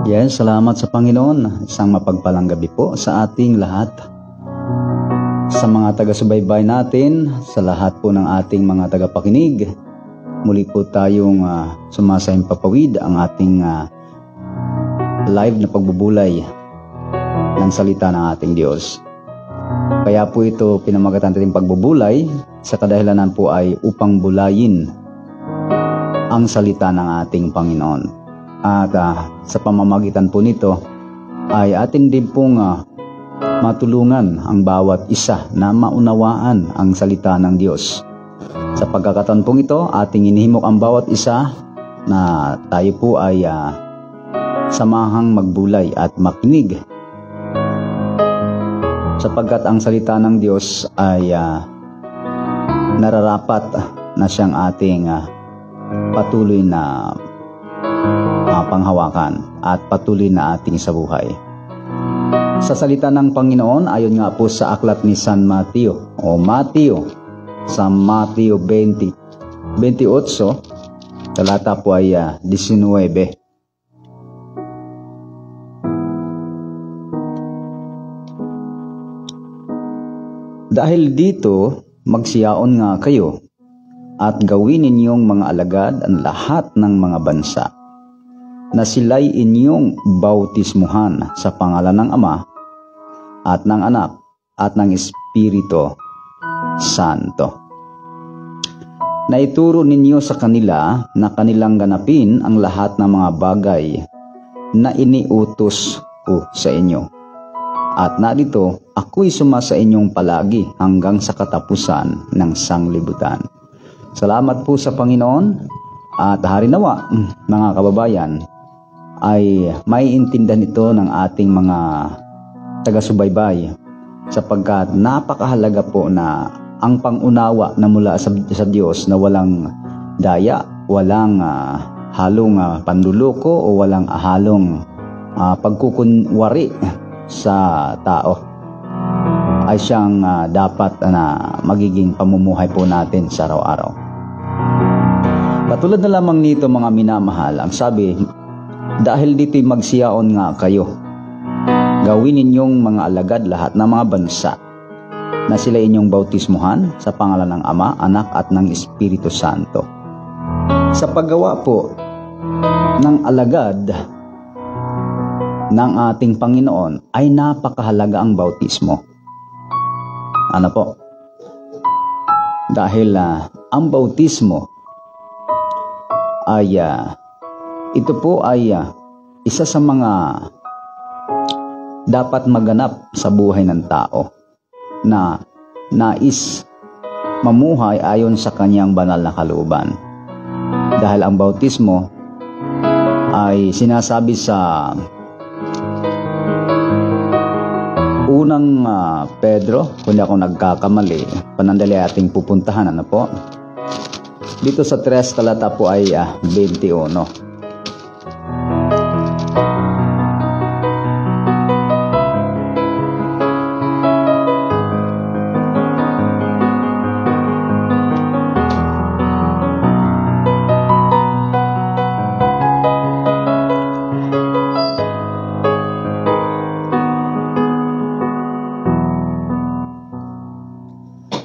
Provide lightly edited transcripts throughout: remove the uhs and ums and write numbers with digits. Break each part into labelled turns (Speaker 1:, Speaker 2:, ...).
Speaker 1: Yes, salamat sa Panginoon. Isang mapagpalang gabi po sa ating lahat. Sa mga taga-subaybay natin, sa lahat po ng ating mga tagapakinig, muli po tayong sumasayang papawid ang ating live na pagbubulay ng salita ng ating Diyos. Kaya po ito pinamagatan natin pagbubulay, sa kadahilanan po ay upang bulayin ang salita ng ating Panginoon. At sa pamamagitan po nito ay atin din pong matulungan ang bawat isa na maunawaan ang salita ng Diyos. Sa pagkakataon pong ito, ating inihimok ang bawat isa na tayo po ay samahang magbulay at makinig. Sapagkat ang salita ng Diyos ay nararapat na siyang ating patuloy na panghawakan at patuloy na ating sa buhay. Sa salita ng Panginoon, ayon nga po sa aklat ni San Mateo o Mateo, sa Mateo 28, talata po ay 19. Dahil dito, magsiyaon nga kayo at gawin ninyong mga alagad ang lahat ng mga bansa, na sila'y inyong bautismuhan sa pangalan ng Ama at ng Anak at ng Espiritu Santo. Na ituro ninyo sa kanila na kanilang ganapin ang lahat ng mga bagay na iniutos ko sa inyo. At narito, ako'y sumasa inyong palagi hanggang sa katapusan ng sanglibutan. Salamat po sa Panginoon at harinawa, mga kababayan, ay maiintindihan ito ng ating mga taga-subaybay, sapagkat napakahalaga po na ang pangunawa na mula sa Diyos na walang daya, walang halong panluloko o walang halong pagkukunwari sa tao ay siyang dapat na magiging pamumuhay po natin sa araw-araw. Katulad na lamang nito, mga minamahal, ang sabi, dahil dito'y magsiyaon nga kayo, gawin ninyong mga alagad lahat ng mga bansa, na sila inyong bautismuhan sa pangalan ng Ama, Anak at ng Espiritu Santo. Sa paggawa po ng alagad ng ating Panginoon ay napakahalaga ang bautismo. Ano po? Dahil ang bautismo ay ito po ay isa sa mga dapat maganap sa buhay ng tao na nais mamuhay ayon sa kanyang banal na kalooban. Dahil ang bautismo ay sinasabi sa unang Pedro, kung di ako nagkakamali, panandali ating pupuntahan, ano po? Dito sa 3 talata po ay 21.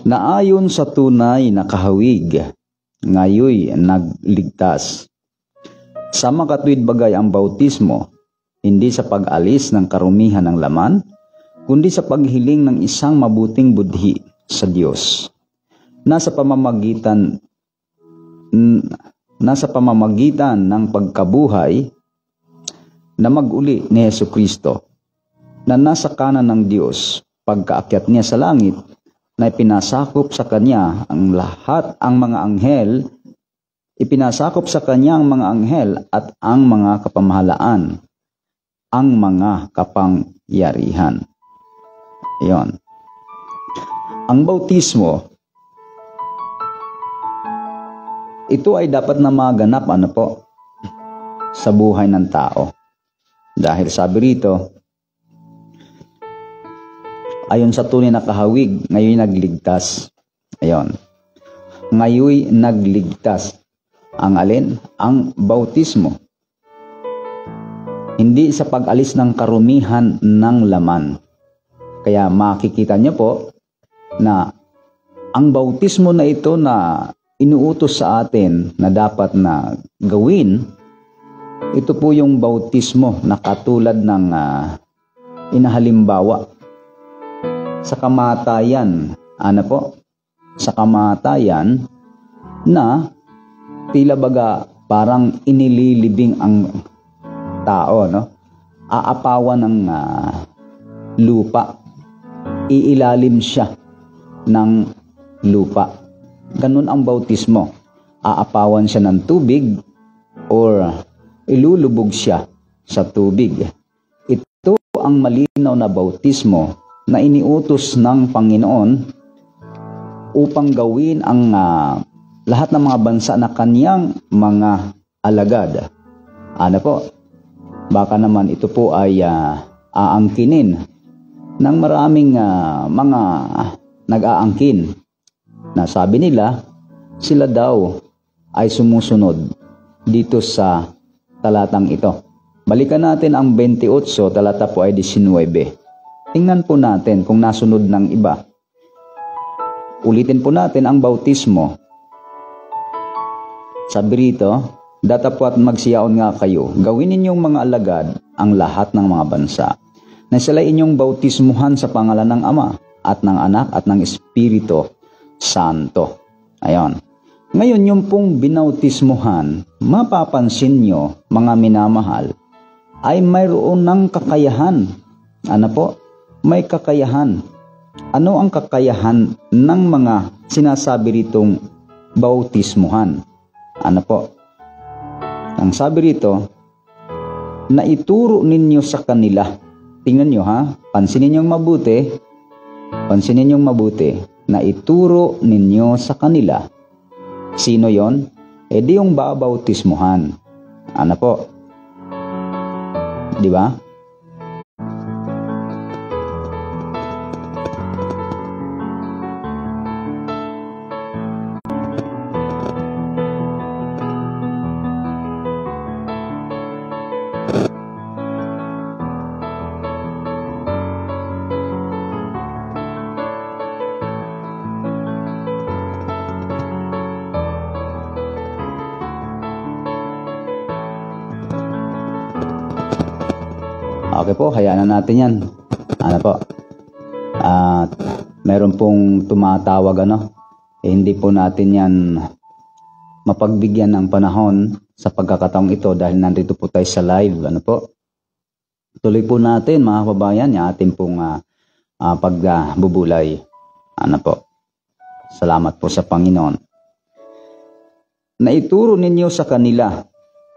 Speaker 1: Na ayon sa tunay na kahawig, ngayoy nagligtas. Sa makatuwid bagay ang bautismo, hindi sa pag-alis ng karumihan ng laman, kundi sa paghiling ng isang mabuting budhi sa Diyos. Nasa pamamagitan ng pagkabuhay na mag-uli ni Jesucristo, na nasa kanan ng Diyos, pagkaakyat niya sa langit, na ipinasakop sa kanya ang lahat ang mga anghel, ipinasakop sa kanya ang mga anghel at ang mga kapamahalaan, ang mga kapangyarihan. Iyon. Ang bautismo, ito ay dapat na maganap sa buhay ng tao. Dahil sabi rito, ayon sa tunay na kahawig, ngayon nagligtas. Ayon. Ngayon nagligtas. Ang alin? Ang bautismo. Hindi sa pag-alis ng karumihan ng laman. Kaya makikita niyo po na ang bautismo na ito na inuutos sa atin na dapat na gawin, ito po yung bautismo na katulad ng inahalimbawa sa kamatayan. Ano po? Sa kamatayan na tila baga parang inililibing ang tao, no? Aapawan ng lupa. Iilalim siya ng lupa. Ganun ang bautismo. Aapawan siya ng tubig or ilulubog siya sa tubig. Ito ang malinaw na bautismo na iniutos ng Panginoon upang gawin ang lahat ng mga bansa na kanyang mga alagad. Ano po? Baka naman ito po ay aangkinin ng maraming mga nag-aangkin na sabi nila sila daw ay sumusunod dito sa talatang ito. Balikan natin ang 28, talata po ay 19. Tingnan po natin kung nasunod ng iba. Ulitin po natin ang bautismo. Sabi rito, datapwat magsiyaon nga kayo, gawin ninyong mga alagad ang lahat ng mga bansa, na sila inyong bautismuhan sa pangalan ng Ama, at ng Anak, at ng Espiritu Santo. Ayon. Ngayon, yung pong binautismuhan, mapapansin nyo, mga minamahal, ay mayroon ng kakayahan. Ano po? May kakayahan. Ano ang kakayahan ng mga sinasabi ritong bautismuhan? Ano po? Ang sabi rito, na ituro ninyo sa kanila. Tingnan nyo ha, pansinin nyo mabuti, na ituro ninyo sa kanila. Sino yon? E di yung babautismuhan. Ano po? Di ba? Okay po, hayaan na natin yan. Ano po? Meron pong tumatawag hindi po natin yan mapagbigyan ng panahon sa pagkakataong ito dahil nandito po tayo sa live. Ano po? Tuloy po natin mga kababayan yung ating pong pagbubulay. Ano po? Salamat po sa Panginoon. Naituro ninyo sa kanila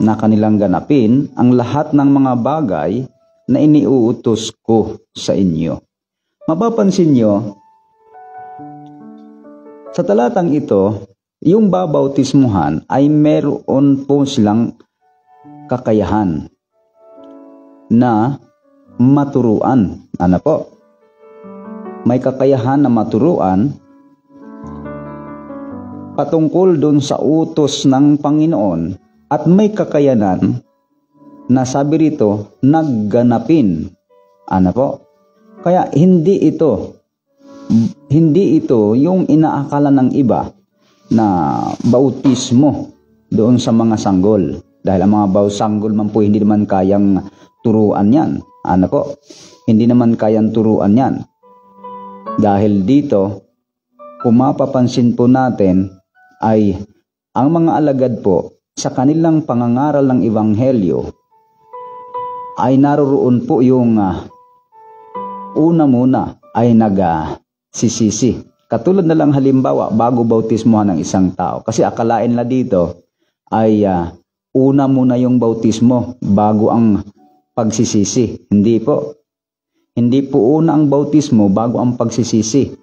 Speaker 1: na kanilang ganapin ang lahat ng mga bagay na iniuutos ko sa inyo. Mapapansin nyo, sa talatang ito, yung babautismuhan ay meron po silang kakayahan na maturuan. Ano po? May kakayahan na maturuan patungkol dun sa utos ng Panginoon at may kakayanan na sabi rito, nagganapin. Ano po? Kaya hindi ito yung inaakala ng iba na bautismo doon sa mga sanggol. Dahil ang mga sanggol man po hindi naman kayang turuan yan. Ano po? Hindi naman kayang turuan yan. Dahil dito, kung mapapansin po natin ay ang mga alagad po sa kanilang pangangaral ng Ebanghelyo ay naroroon po yung una muna ay nagsisisi. Katulad na lang halimbawa bago bautismohan ng isang tao. Kasi akalain na dito ay una muna yung bautismo bago ang pagsisisi. Hindi po. Hindi po una ang bautismo bago ang pagsisisi.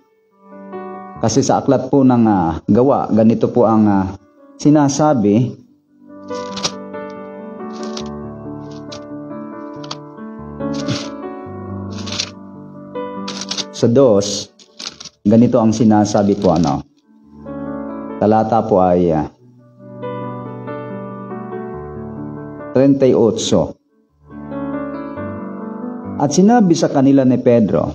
Speaker 1: Kasi sa aklat po ng gawa, ganito po ang sinasabi. sa 2, ganito ang sinasabi po, talata po ay 38. At sinabi sa kanila ni Pedro,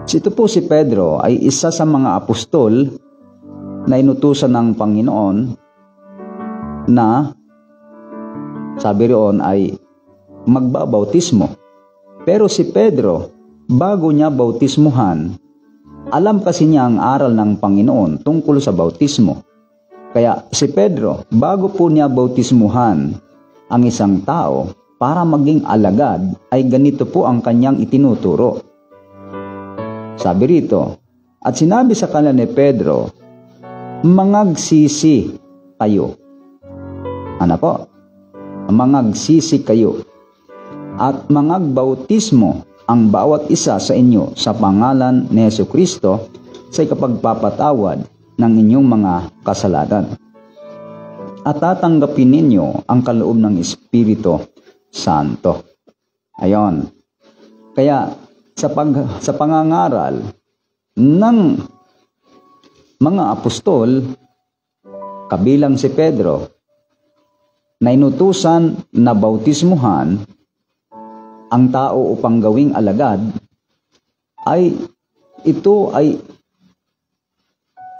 Speaker 1: ito po si Pedro ay isa sa mga apostol na inutusan ng Panginoon na, sabi roon, ay magbabautismo. Pero si Pedro, bago niya bautismuhan, alam kasi niya ang aral ng Panginoon tungkol sa bautismo. Kaya si Pedro, bago po niya bautismuhan ang isang tao para maging alagad, ay ganito po ang kanyang itinuturo. Sabi rito, at sinabi sa kanila ni Pedro, mangagsisi kayo. Ano po? Mangagsisi kayo at mangagbautismo ang bawat isa sa inyo sa pangalan ni Jesucristo sa ikapagpapatawad ng inyong mga kasalanan. At tatanggapin ninyo ang kaloob ng Espiritu Santo. Ayon. Kaya sa pangangaral ng mga apostol, kabilang si Pedro, na inutusan na bautismuhan ang tao upang gawing alagad, ay ito ay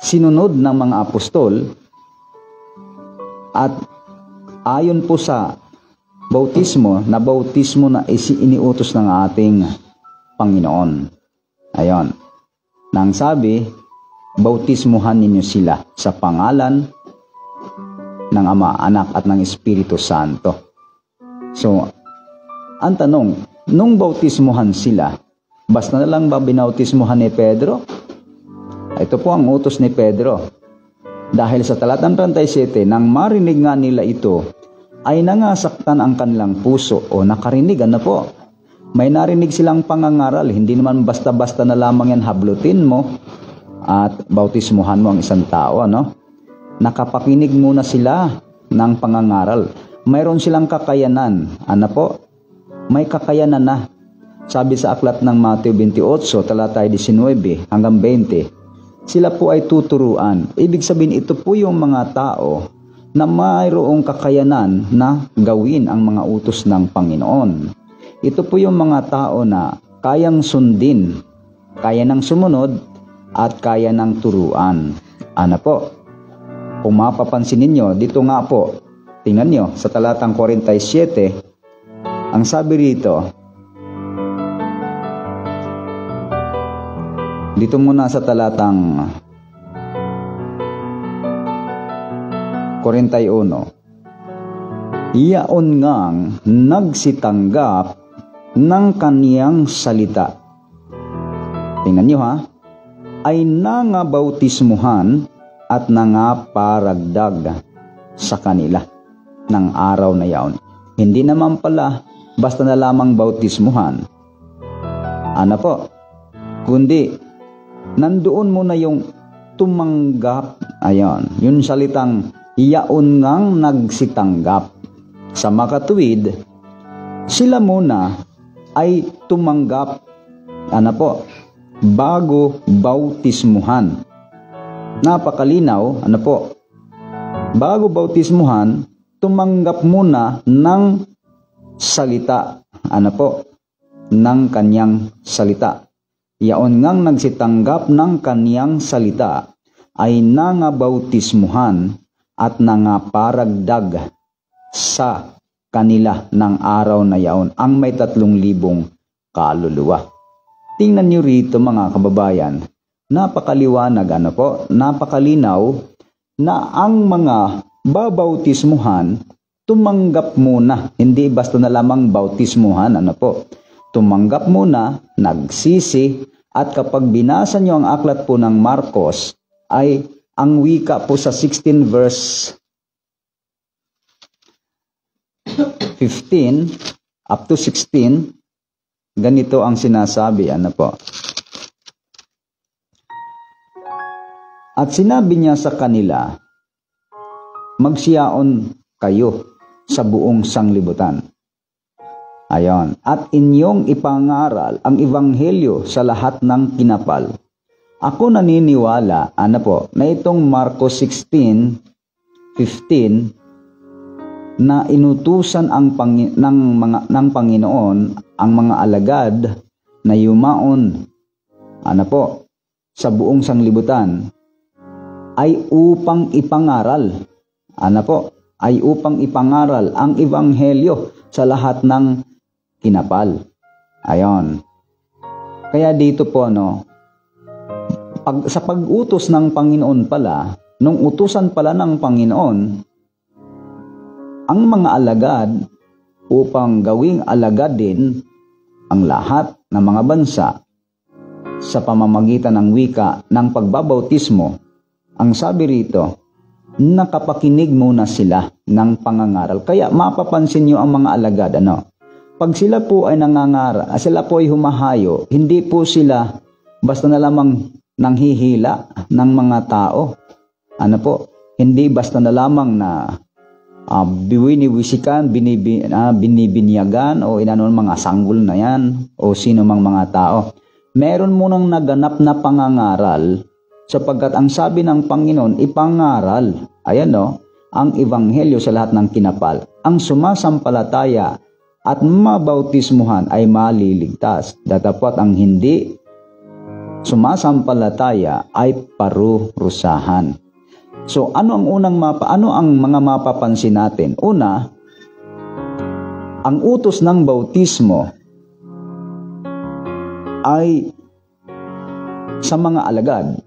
Speaker 1: sinunod ng mga apostol at ayon po sa bautismo na iniutos ng ating Panginoon. Ayon. Nang sabi, bautismuhan ninyo sila sa pangalan ng Ama, Anak at ng Espiritu Santo. So, ang tanong, nung bautismuhan sila, basta na lang ba binautismuhan ni Pedro? Ito po ang utos ni Pedro. Dahil sa talatang 37, nang marinig nga nila ito, ay nangasaktan ang kanilang puso o nakarinig, po. May narinig silang pangangaral, hindi naman basta-basta na lamang yan hablutin mo at bautismuhan mo ang isang tao, Nakapakinig muna sila ng pangangaral. Mayroon silang kakayanan, po? May kakayanan na. Sabi sa aklat ng Mateo 28, talata 19 hanggang 20, sila po ay tuturuan. Ibig sabihin, ito po yung mga tao na mayroong kakayanan na gawin ang mga utos ng Panginoon. Ito po yung mga tao na kayang sundin, kaya ng sumunod, at kaya ng turuan. Po? Kung mapapansin ninyo, dito nga po, tingnan nyo, sa talatang 47, ang sabi rito, dito muna sa talatang 41, iyaon ngang nagsitanggap ng kaniyang salita. Tingnan nyo ay nangabautismuhan at nangaparagdag sa kanila ng araw na yaon. Hindi naman pala basta na lamang bautismuhan. Po? Kundi nandoon muna yung tumanggap. Ayon, yung salitang iyaon ngang nagsitanggap. Sa makatuwid, sila muna ay tumanggap, po, bago bautismuhan. Napakalinaw, po, bago bautismuhan, tumanggap muna ng salita, po, ng kanyang salita. Yaon ngang nagsitanggap ng kanyang salita ay nangabautismuhan at nangaparagdag sa kanila ng araw na yaon ang may 3,000 kaluluwa. Tingnan niyo rito mga kababayan, napakaliwanag, po, napakalinaw na ang mga babautismuhan tumanggap muna, hindi basta na lamang bautismuhan, po. Tumanggap muna, nagsisi, at kapag binasa niyo ang aklat po ng Marcos, ay ang wika po sa 16 verse 15 up to 16, ganito ang sinasabi, po. At sinabi niya sa kanila, magsiyaon kayo sa buong sanglibutan Ayon. At inyong ipangaral ang ebanghelyo sa lahat ng kinapal. Ako naniniwala, na itong Marcos 16:15 na inutusan ng Panginoon ang mga alagad na yumaon sa buong sanglibutan ay upang ipangaral ang ebanghelyo sa lahat ng kinapal. Ayon. Kaya dito po sa pag-utos ng Panginoon pala, nung utusan pala ng Panginoon ang mga alagad upang gawing alagad din ang lahat ng mga bansa sa pamamagitan ng wika ng pagbabautismo, ang sabi rito, nakapakinig muna sila ng pangangaral. Kaya mapapansin nyo ang mga alagad, pag sila po ay nangangaral, sila po ay humahayo, hindi po sila basta na lamang nanghihila ng mga tao. Hindi basta na lamang na biniwisikan, binibinyagan o mga sanggol na yan o sino mang mga tao. Meron munang naganap na pangangaral sapagkat ang sabi ng Panginoon, ipangaral, ang ebanghelyo sa lahat ng kinapal. Ang sumasampalataya at mabautismuhan ay maliligtas. Datapwat ang hindi sumasampalataya ay parurusahan. So ano ang mga mapapansin natin? Una, ang utos ng bautismo ay sa mga alagad.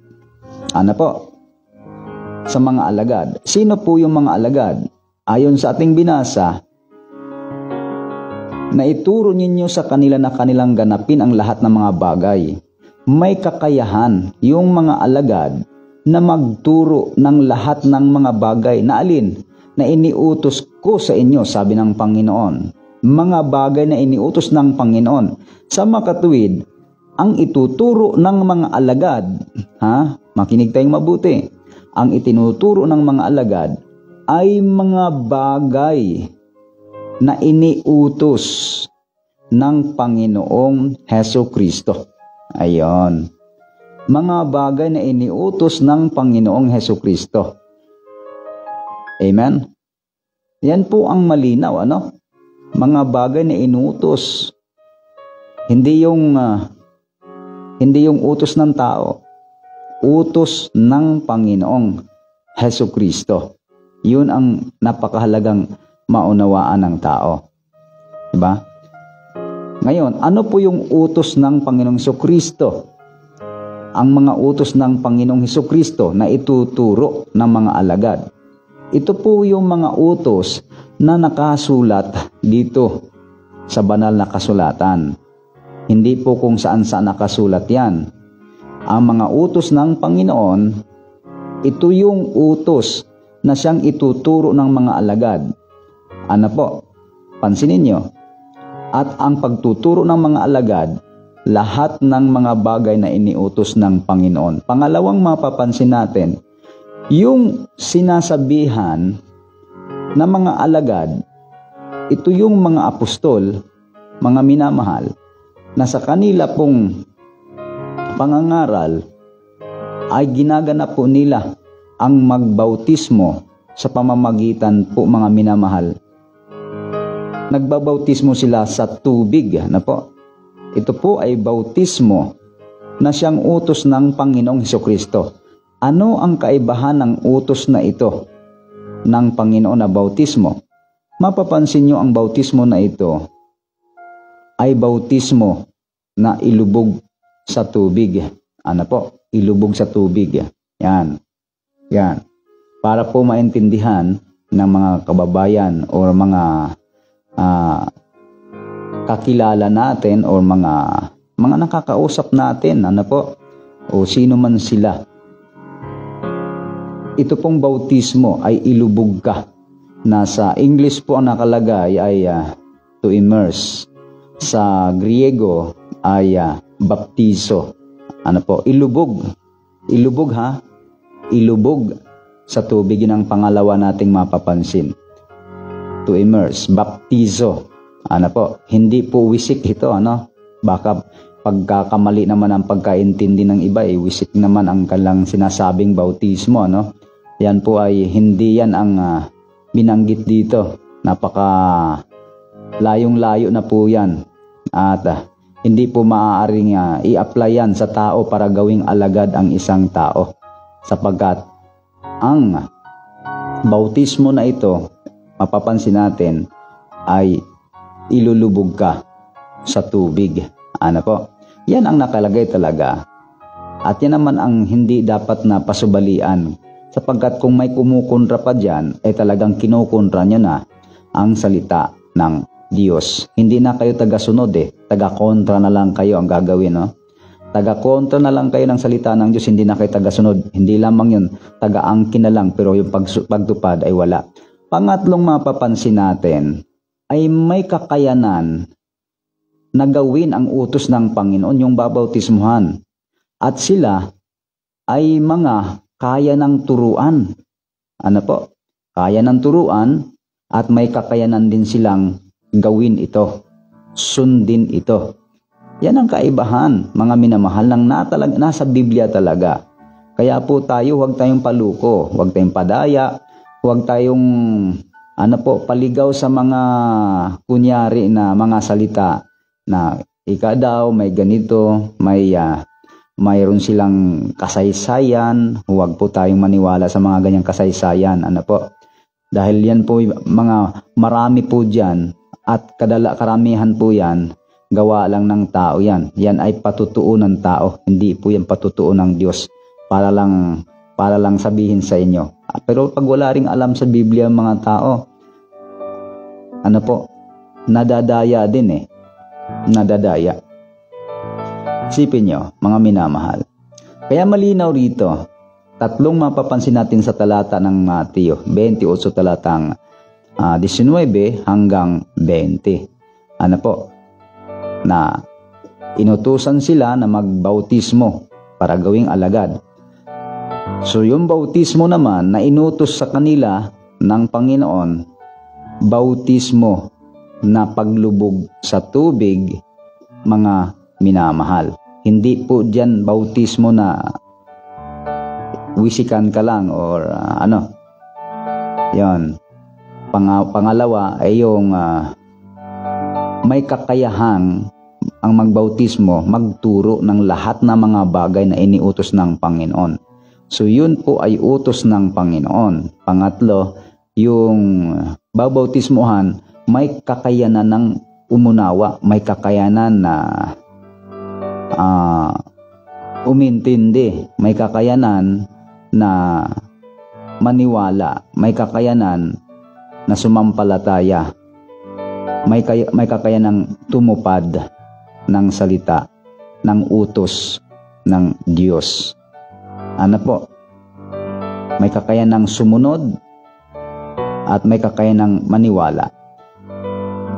Speaker 1: Sa mga alagad. Sino po yung mga alagad? Ayon sa ating binasa, na ituro ninyo sa kanila na kanilang ganapin ang lahat ng mga bagay. May kakayahan yung mga alagad na magturo ng lahat ng mga bagay na alin na iniutos ko sa inyo, sabi ng Panginoon. Mga bagay na iniutos ng Panginoon. Sa makatuwid, ang ituturo ng mga alagad, makinig tayong mabuti, ang itinuturo ng mga alagad ay mga bagay na iniutos ng Panginoong Hesukristo. Ayon. Mga bagay na iniutos ng Panginoong Hesukristo. Amen? Yan po ang malinaw, Mga bagay na inutos. Hindi yung utos ng tao. Utos ng Panginoong Hesukristo. Yun ang napakahalagang maunawaan ng tao. Diba? Ngayon, ano po yung utos ng Panginoong Hesukristo? Ang mga utos ng Panginoong Hesukristo na ituturo ng mga alagad. Ito po yung mga utos na nakasulat dito sa banal na kasulatan. Hindi po kung saan-saan nakasulat yan. Ang mga utos ng Panginoon, ito yung utos na siyang ituturo ng mga alagad. Pansinin nyo. At ang pagtuturo ng mga alagad, lahat ng mga bagay na iniutos ng Panginoon. Pangalawang mapapansin natin, yung sinasabihan ng mga alagad, ito yung mga apostol, mga minamahal, na sa kanila pong pangangaral ay ginaganap po nila ang magbautismo sa pamamagitan po mga minamahal. Nagbabautismo sila sa tubig. Ito po ay bautismo na siyang utos ng Panginoong Hesukristo. Ano ang kaibahan ng utos na ito ng Panginoon na bautismo? Mapapansin nyo ang bautismo na ito ay bautismo na ilubog sa tubig. Ilubog sa tubig. Yan. Para po maintindihan ng mga kababayan o mga kakilala natin o mga nakakausap natin, o sino man sila. Ito pong bautismo ay ilubog ka. Nasa English po ang nakalagay ay to immerse. Sa Griego ay baptizo. Ilubog. Ilubog Ilubog sa tubig. Yun ang pangalawa nating mapapansin. To immerse, baptizo. Ano po, hindi po wisik ito, ano? Baka pagkakamali naman ang pagkaintindi ng iba, wisik naman ang kalang sinasabing bautismo, ano? Yan po ay hindi yan ang binanggit dito. Napaka layong-layo na po yan. At hindi po maaaring i-apply yan sa tao para gawing alagad ang isang tao. Sapagkat ang bautismo na ito, mapapansin natin, ay ilulubog ka sa tubig. Ano po? Yan ang nakalagay talaga. At yan naman ang hindi dapat na pasubalian. Sapagkat kung may kumukontra pa dyan, ay talagang kinukontra nyo na ang salita ng Diyos. Hindi na kayo taga-sunod taga-kontra na lang kayo ang gagawin, no? Taga-kontra na lang kayo ng salita ng Diyos, hindi na kayo taga-sunod. Hindi lamang yun, taga-angkin na lang, pero yung pagtupad ay wala. Pangatlong mapapansin natin, ay may kakayanan na gawin ang utos ng Panginoon, yung babautismuhan. At sila ay mga kaya ng turuan. Ano po? Kaya ng turuan at may kakayanan din silang gawin ito. Sundin ito. Yan ang kaibahan, mga minamahal, ng nasa Biblia talaga. Kaya po tayo, huwag tayong paluko, huwag tayong padaya, huwag tayong paligaw sa mga kunyari na mga salita na ika daw, may ganito, mayroon silang kasaysayan. Huwag po tayong maniwala sa mga ganyang kasaysayan. Ano po? Dahil yan po, marami po dyan at karamihan po yan, gawa lang ng tao yan. Yan ay patutuo ng tao. Hindi po yan patutuo ng Diyos. Para lang sabihin sa inyo. Pero pag wala ring alam sa Biblia mga tao, ano po? Nadadaya din Nadadaya. Isipin nyo, mga minamahal. Kaya malinaw rito, tatlong mapapansin natin sa talata ng Mateo 28, talatang 19 hanggang 20. Ano po? Na inutusan sila na magbautismo para gawing alagad. So yung bautismo naman na inutos sa kanila ng Panginoon, bautismo na paglubog sa tubig, mga minamahal. Hindi po dyan bautismo na wisikan ka lang or Yan. Pangalawa ay yung may kakayahang ang magbautismo magturo ng lahat ng mga bagay na iniutos ng Panginoon. So yun po ay utos ng Panginoon. Pangatlo, yung babautismohan may kakayanan ng umunawa, may kakayanan na umintindi, may kakayanan na maniwala, may kakayanan na sumampalataya, may kakayanang tumupad ng salita, ng utos ng Diyos. Ano po? May kakayanang sumunod at may kakayanang maniwala.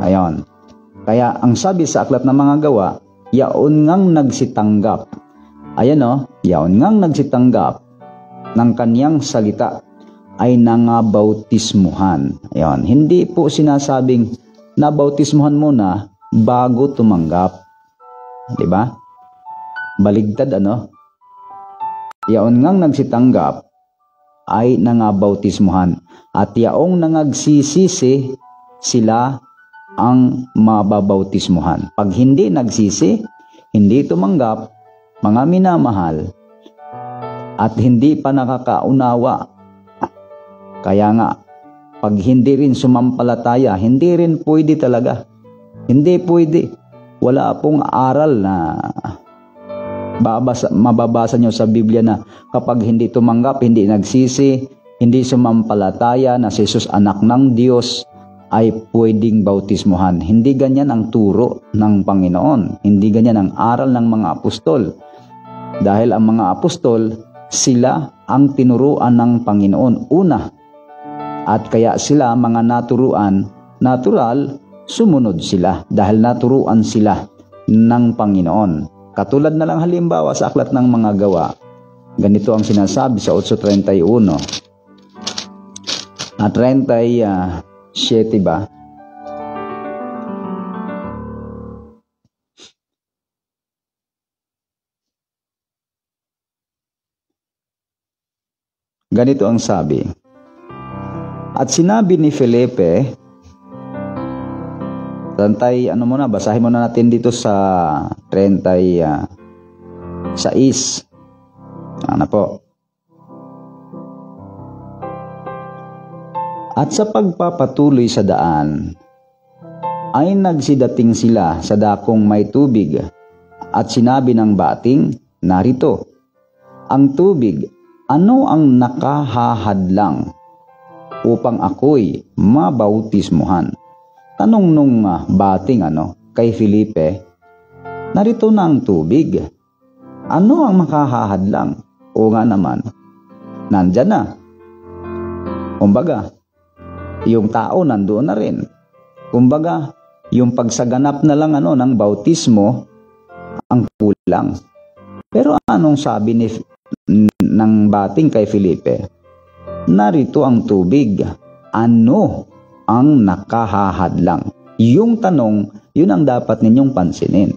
Speaker 1: Ayon. Kaya ang sabi sa aklat ng mga gawa, yaon ngang nagsitanggap. Ayan yaon ngang nagsitanggap ng kaniyang salita ay nangabautismuhan. Ayan. Hindi po sinasabing nabautismuhan muna bago tumanggap. Diba? Baligtad Yaon ngang nagsitanggap ay nangabautismuhan. At yaong nangagsisisi, sila ang mababautismuhan. Pag hindi nagsisi, hindi tumanggap, mga minamahal, at hindi pa nakakaunawa. Kaya nga, pag hindi rin sumampalataya, hindi rin pwede talaga. Hindi pwede. Wala pong aral na mababasa nyo sa Biblia na kapag hindi tumanggap, hindi nagsisi, hindi sumampalataya na si Jesus anak ng Diyos, ay pwedeng bautismuhan. Hindi ganyan ang turo ng Panginoon. Hindi ganyan ang aral ng mga apostol. Dahil ang mga apostol, sila ang tinuruan ng Panginoon una. At kaya sila, mga naturuan, natural, sumunod sila. Dahil naturuan sila ng Panginoon. Katulad na lang halimbawa sa aklat ng mga gawa. Ganito ang sinasabi sa 8:31. At 37 ba? Ganito ang sabi. At sinabi ni Felipe, basahin muna natin dito sa 36. Ano po? At sa pagpapatuloy sa daan, ay nagsidating sila sa dakong may tubig, at sinabi ng bating, narito, ang tubig, ano ang nakahahadlang upang ako'y mabautismuhan? Tanong nung bating kay Felipe, narito na ang tubig. Ano ang makahahadlang? O nga naman, nandyan na. Kumbaga, yung tao nandoon na rin. Kumbaga, yung pagsaganap na lang ng bautismo ang kulang. Pero anong sabi ng bating kay Felipe? Narito ang tubig. Ano ang nakahahadlang? Yung tanong, yun ang dapat ninyong pansinin.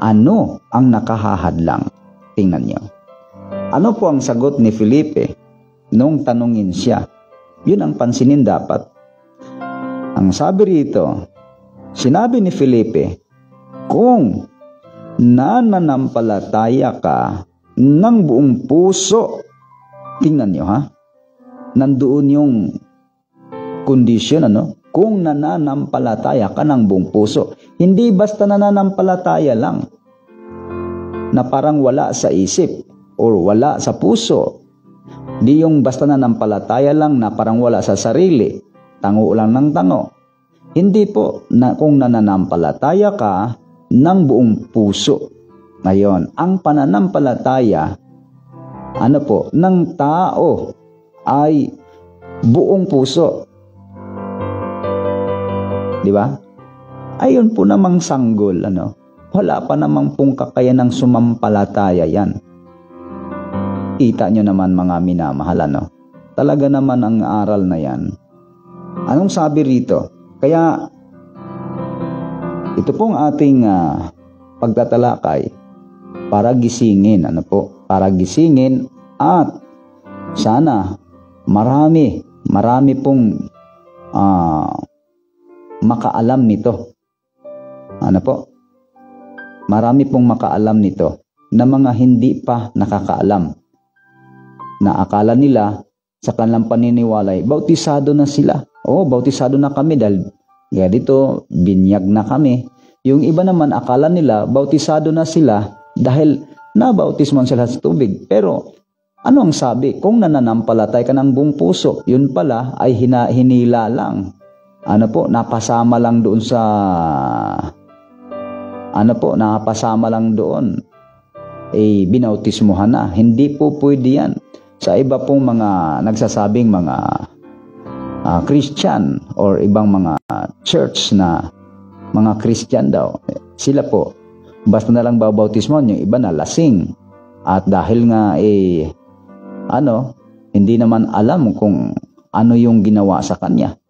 Speaker 1: Ano ang nakahahadlang? Tingnan niyo. Ano po ang sagot ni Felipe nung tanungin siya? Yun ang pansinin dapat. Ang sabi rito, sinabi ni Felipe, kung nananampalataya ka ng buong puso, tingnan niyo nandoon yung kondisyon, kung nananampalataya ka ng buong puso. Hindi basta nananampalataya lang na parang wala sa isip or wala sa puso. Di yung basta nananampalataya lang na parang wala sa sarili, tango lang ng tango. Hindi po, kung nananampalataya ka ng buong puso. Ngayon, ang pananampalataya ng tao ay buong puso. Di ba? Ayun po namang sanggol, wala pa namang pong kakayanang sumampalataya yan. Kita nyo naman mga minamahal, talaga naman ang aral na yan. Anong sabi rito? Kaya, ito pong ating pagtatalakay para gisingin, para gisingin at sana marami pong makaalam nito. Marami pong makaalam nito na mga hindi pa nakakaalam. Na akala nila sa kanilang paniniwala, bautisado na sila. Bautisado na kami dahil dito binyag na kami. Yung iba naman akala nila bautisado na sila dahil nabautisman sila sa tubig. Pero ano ang sabi? Kung nananampalatay ka ng buong puso, yun pala ay hinila lang. Napasama lang doon sa napasama lang doon. Binautismuhan na. Hindi po pwede yan. Sa iba pong mga nagsasabing mga Christian or ibang mga church na mga Christian daw, sila po, basta na lang babautismon, yung iba na lasing. At dahil nga hindi naman alam kung ano yung ginawa sa kanya.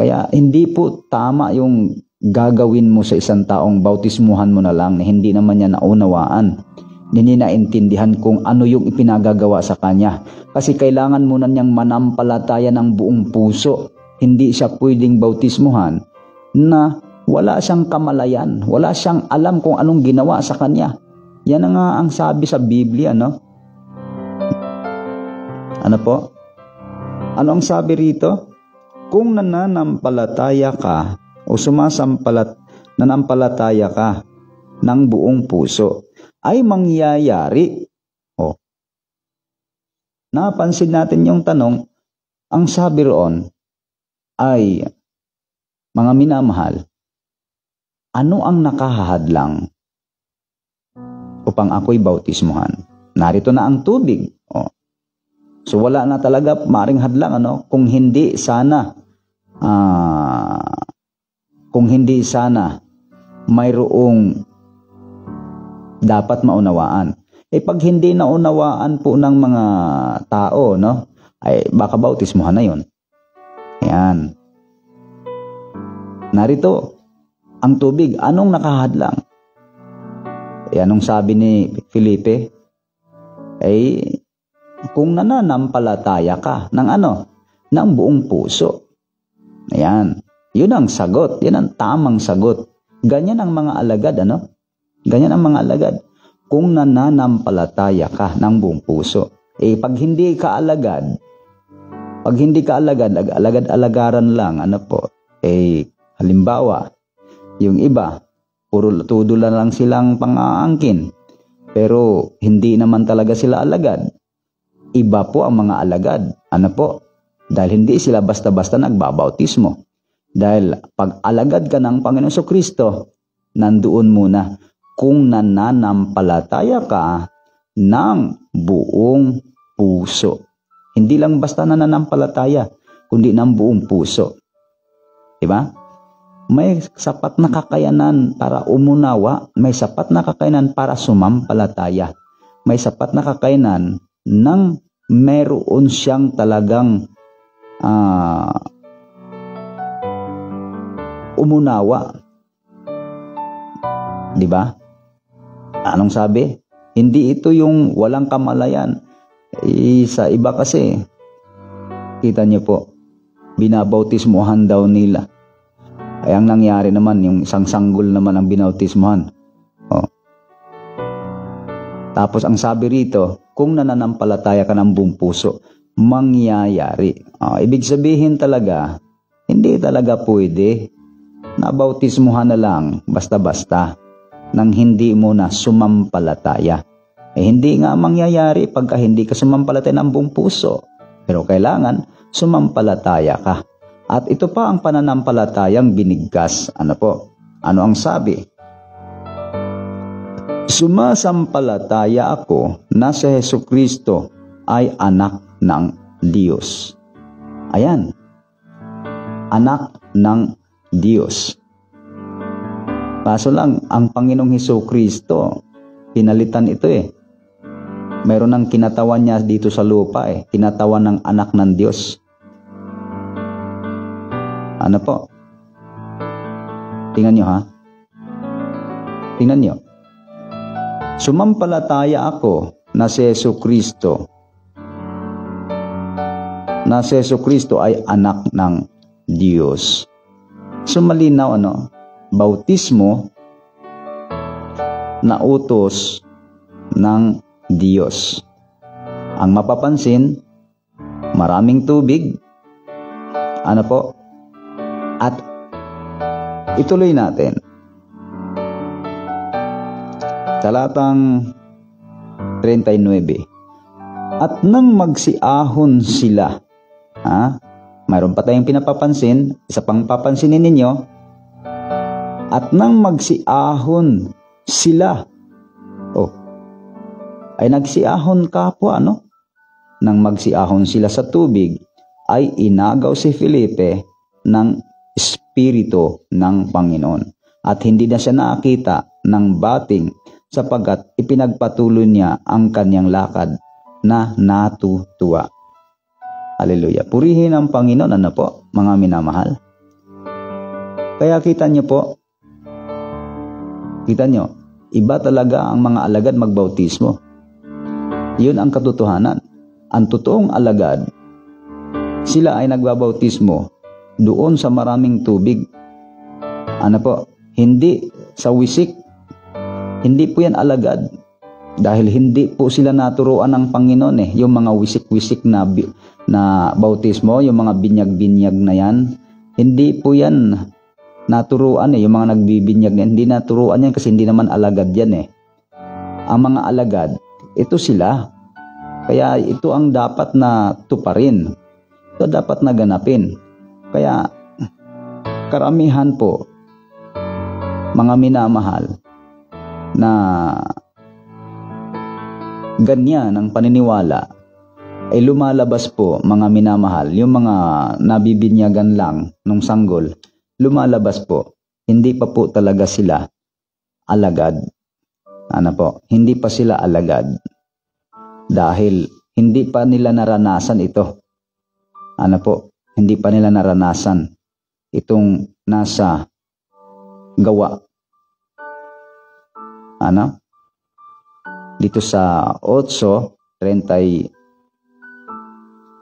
Speaker 1: Kaya hindi po tama yung gagawin mo sa isang taong bautismuhan mo na lang na hindi naman niya naunawaan. Hindi naintindihan kung ano yung ipinagagawa sa kanya. Kasi kailangan muna niyang manampalataya ng buong puso. Hindi siya pwedeng bautismuhan na wala siyang kamalayan, wala siyang alam kung anong ginawa sa kanya. Yan na nga ang sabi sa Biblia, Ano po? Ano ang sabi rito? Kung nananampalataya ka o nanampalataya ka ng buong puso, ay mangyayari. Napansin natin yung tanong, ang sabi roon ay, mga minamahal, ano ang nakahahadlang upang ako'y bautismuhan? Narito na ang tubig. So wala na talaga maring hadlang kung hindi sana mayroong dapat maunawaan. Pag hindi naunawaan po ng mga tao, ay baka bautismuhan na yun. Ayan. Narito ang tubig. Anong nakahadlang? Anong sabi ni Felipe? kung nananampalataya ka ng ng buong puso. Ayan. Yun ang sagot. Yan ang tamang sagot. Ganyan ang mga alagad, Ganyan ang mga alagad. Kung nananampalataya ka ng buong puso. Pag hindi ka alagad, alagad-alagaran lang, halimbawa, yung iba, puro tudo lang silang pangaangkin. Pero hindi naman talaga sila alagad. Iba po ang mga alagad. Dahil hindi sila basta-basta nagbabautismo. Dahil pag alagad ka ng Panginoon Jesucristo, nandoon muna kung nananampalataya ka ng buong puso. Hindi lang basta nananampalataya, kundi ng buong puso. Diba? May sapat na kakayanan para umunawa, may sapat na kakayanan para sumampalataya. May sapat na kakayanan nang meron siyang talagang umunawa. Diba? Anong sabi? Hindi ito yung walang kamalayan. Sa iba kasi, kita niyo po, binabautismohan daw nila. Ay ang nangyari naman, yung isang sanggol naman ang binautismohan. Tapos ang sabi rito, kung nananampalataya ka ng buong puso, mangyayari. Ibig sabihin talaga, hindi talaga pwede na bautismohan na lang basta-basta nang hindi mo na sumampalataya. Hindi nga mangyayari pagka hindi ka sumampalataya ng buong puso. Pero kailangan sumampalataya ka. At ito pa ang pananampalatayang binigkas. Ano ang sabi? Sumasampalataya ako na si Jesucristo ay anak ng Diyos. Ayan. Anak ng Diyos. Kaso lang, ang Panginoong Jesucristo, pinalitan ito Meron ng kinatawan niya dito sa lupa Kinatawan ng anak ng Diyos. Tingnan nyo Tingnan nyo. Sumampalataya ako na si Jesucristo. Na si Jesucristo ay anak ng Diyos. So malinaw bautismo na utos ng Diyos. Ang mapapansin, maraming tubig. At ituloy natin. Talatang 39. At nang magsiahon sila, mayroon pa tayong pinapapansin, isa pang papansinin ninyo, at nang magsiahon sila, ay nagsiahon kapwa, nang magsiahon sila sa tubig, ay inagaw si Felipe ng Espiritu ng Panginoon. At hindi na siya nakita ng bating sapagkat ipinagpatuloy niya ang kanyang lakad na natutuwa. Hallelujah. Purihin ang Panginoon, mga minamahal. Kaya kita nyo, iba talaga ang mga alagad magbautismo. Yun ang katotohanan. Ang totoong alagad, sila ay nagbabautismo doon sa maraming tubig. Hindi sa wisik. Hindi po yan alagad. Dahil hindi po sila naturuan ng Panginoon Yung mga wisik-wisik na bautismo, yung mga binyag-binyag na yan, hindi po yan naturuan Yung mga nagbibinyag na hindi naturuan yan kasi hindi naman alagad yan Ang mga alagad, ito sila. Kaya ito ang dapat na tuparin. Ito dapat na ganapin. Kaya karamihan po, mga minamahal, na ganyan ang paniniwala, ay lumalabas po, mga minamahal, yung mga nabibinyagan lang nung sanggol, lumalabas po, hindi pa po talaga sila alagad. Hindi pa sila alagad. Dahil hindi pa nila naranasan ito. Hindi pa nila naranasan itong nasa gawa. Dito sa 8:39,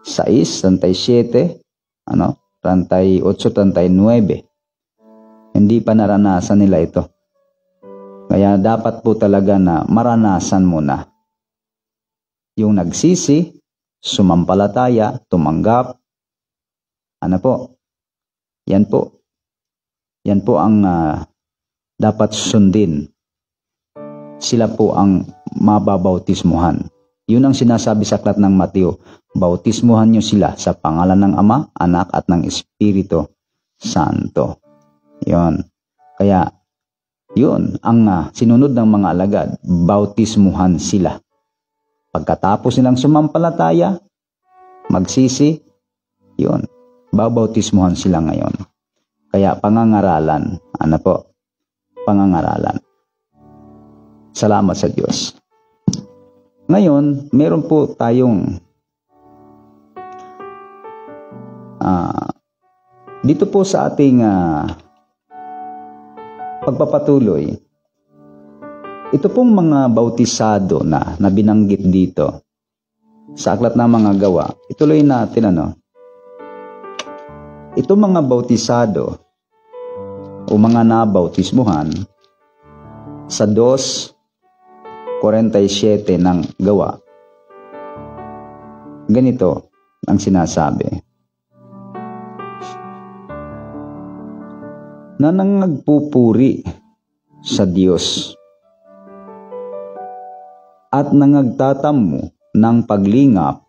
Speaker 1: 37, 38, 39. Hindi pa naranasan nila ito. Kaya dapat po talaga na maranasan mo na. Yung nagsisi, sumampalataya, tumanggap. Ano po? Yan po. Yan po ang dapat sundin. Sila po ang mababautismuhan. Yun ang sinasabi sa aklat ng Mateo. Bautismuhan nyo sila sa pangalan ng Ama, Anak at ng Espiritu Santo. Yun. Kaya, yun ang sinunod ng mga alagad. Bautismuhan sila. Pagkatapos nilang sumampalataya, magsisi, yun. Babautismuhan sila ngayon. Kaya pangangaralan. Ano po? Pangangaralan. Salamat sa Diyos. Ngayon, meron po tayong dito po sa ating pagpapatuloy, ito pong mga bautisado na binanggit dito sa aklat ng mga gawa, ituloy natin ito mga bautisado o mga nabautismuhan sa 2:47 ng gawa. Ganito ang sinasabi. Na nangagpupuri sa Diyos at nangagtatammo ng paglingap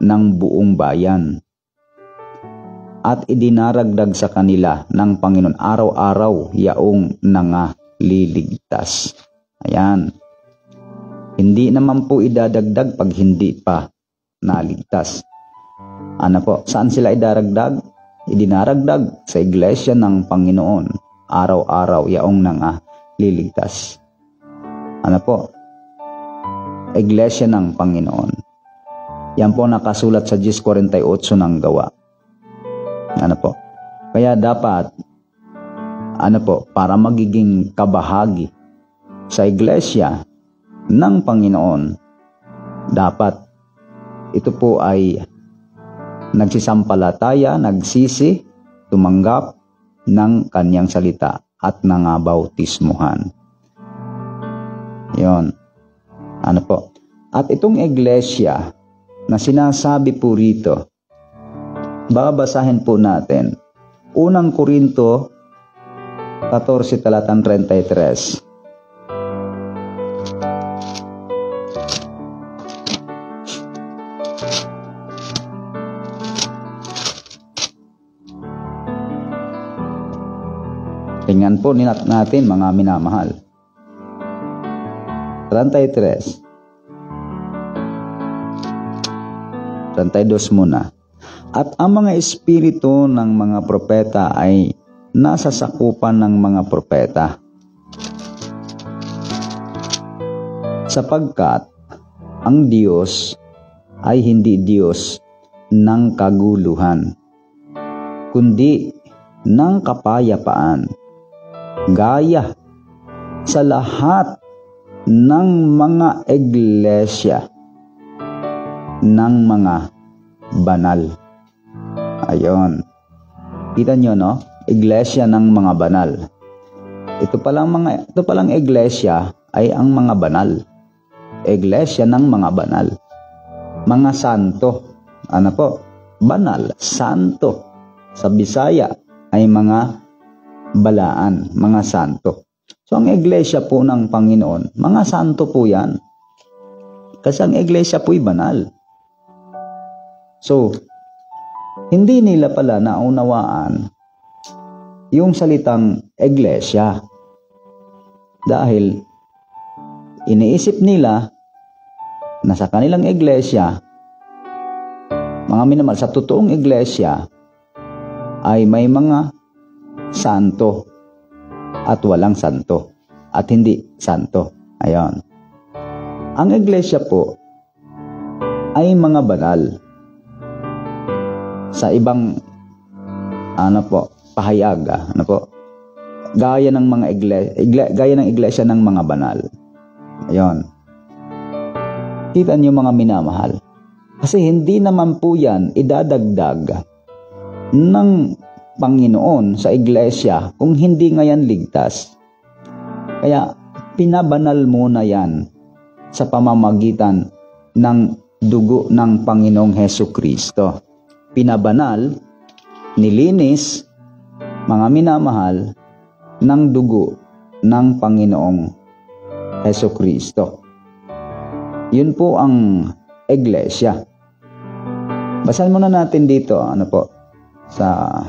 Speaker 1: ng buong bayan at idinaragdag sa kanila ng Panginoon araw-araw yaong nangaliligtas. Ayan. Hindi naman po idadagdag pag hindi pa naligtas. Ano po? Saan sila idaragdag? Idinaragdag sa iglesia ng Panginoon araw-araw yaong nangaliligtas. Ano po? Iglesia ng Panginoon. Yan po nakasulat sa 10:48 ng gawa. Ano po? Kaya dapat, para magiging kabahagi sa iglesia ng Panginoon, dapat ito po ay nagsisampalataya, nagsisi, tumanggap ng kanyang salita at nangabautismuhan. Yon. Ano po? At itong iglesia na sinasabi po rito, babasahin po natin. Unang Korinto 14 talatang 33. Tingnan po natin mga minamahal. 33. 32 muna. At ang mga espiritu ng mga propeta ay nasa sakupan ng mga propeta. Sapagkat ang Diyos ay hindi Diyos ng kaguluhan, kundi ng kapayapaan, gaya sa lahat ng mga iglesia ng mga banal. Ayon. Kita nyo, no? Iglesia ng mga banal. Ito palang iglesia ay ang mga banal. Iglesia ng mga banal. Mga santo. Ano po? Banal. Santo. Sa Bisaya ay mga balaan. Mga santo. So, ang iglesia po ng Panginoon, mga santo po yan. Kasi ang iglesia po'y banal. So, hindi nila pala naunawaan yung salitang iglesia. Dahil iniisip nila na sa kanilang iglesia, mga minamahal, sa totoong iglesia ay may mga santo at walang santo at hindi santo. Ayon. Ang iglesia po ay mga banal. Sa ibang pahayag, gaya ng mga gaya ng iglesia ng mga banal. Ayon. Kita niyo mga minamahal. Kasi hindi naman po yan idadagdag ng Panginoon sa iglesia kung hindi nga yan ligtas. Kaya pinabanal muna yan sa pamamagitan ng dugo ng Panginoong Hesukristo. Pinabanal, nilinis, mga minamahal, ng dugo ng Panginoong Hesukristo. Yun po ang iglesia. Basahin muna natin dito, sa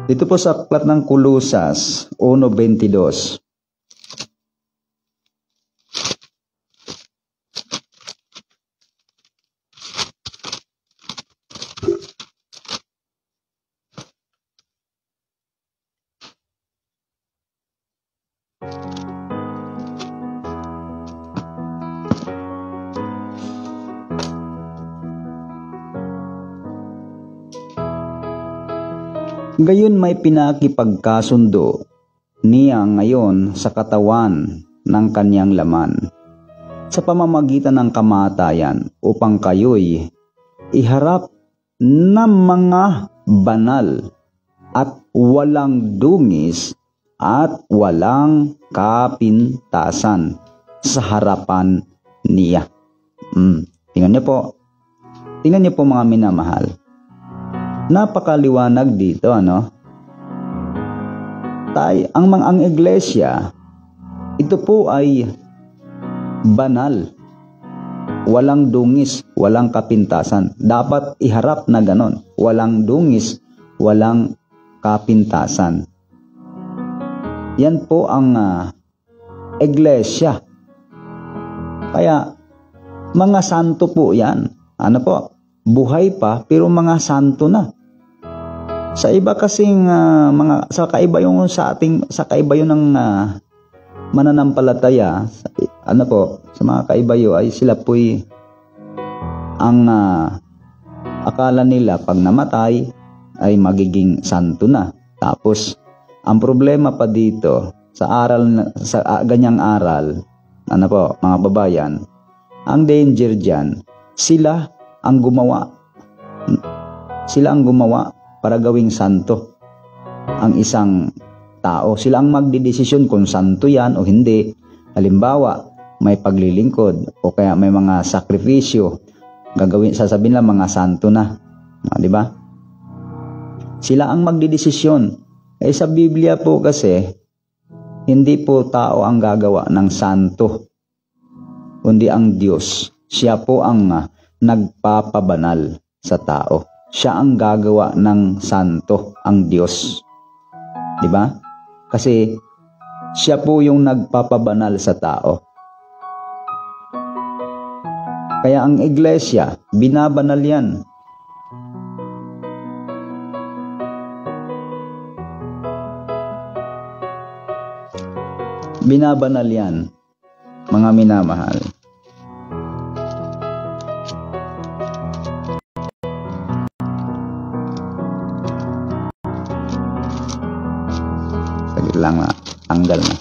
Speaker 1: dito po sa aklat ng Kolosas 1:22. Gayon may pinakipagkasundo niya ngayon sa katawan ng kanyang laman sa pamamagitan ng kamatayan upang kayo'y iharap ng mga banal at walang dungis at walang kapintasan sa harapan niya. Tingnan niyo po mga minamahal. Napakaliwanag dito, ang iglesia, ito po ay banal. Walang dungis, walang kapintasan. Dapat iharap na ganon. Walang dungis, walang kapintasan. Yan po ang iglesia. Kaya, mga santo po yan. Buhay pa, pero mga santo na. Sa iba kasing sa kaiba yung ng mananampalataya, sa mga kaibayo ay sila po'y ang akala nila pag namatay ay magiging santo na. Tapos ang problema pa dito sa ganyang aral, mga babayan, ang danger diyan, sila ang gumawa para gawing santo ang isang tao. Sila ang magdidesisyon kung santo yan o hindi. Halimbawa, may paglilingkod o kaya may mga sakripisyo, sasabihin lang mga santo na. Di ba? Sila ang magdidesisyon. Sa Biblia po kasi, hindi po tao ang gagawa ng santo, kundi ang Diyos. Siya po ang nagpapabanal sa tao. Siya ang gagawa ng santo, ang Diyos. Di ba? Kasi siya po yung nagpapabanal sa tao. Kaya ang iglesia, binabanal yan. Binabanal yan, mga minamahal. Lang na, tanggal na.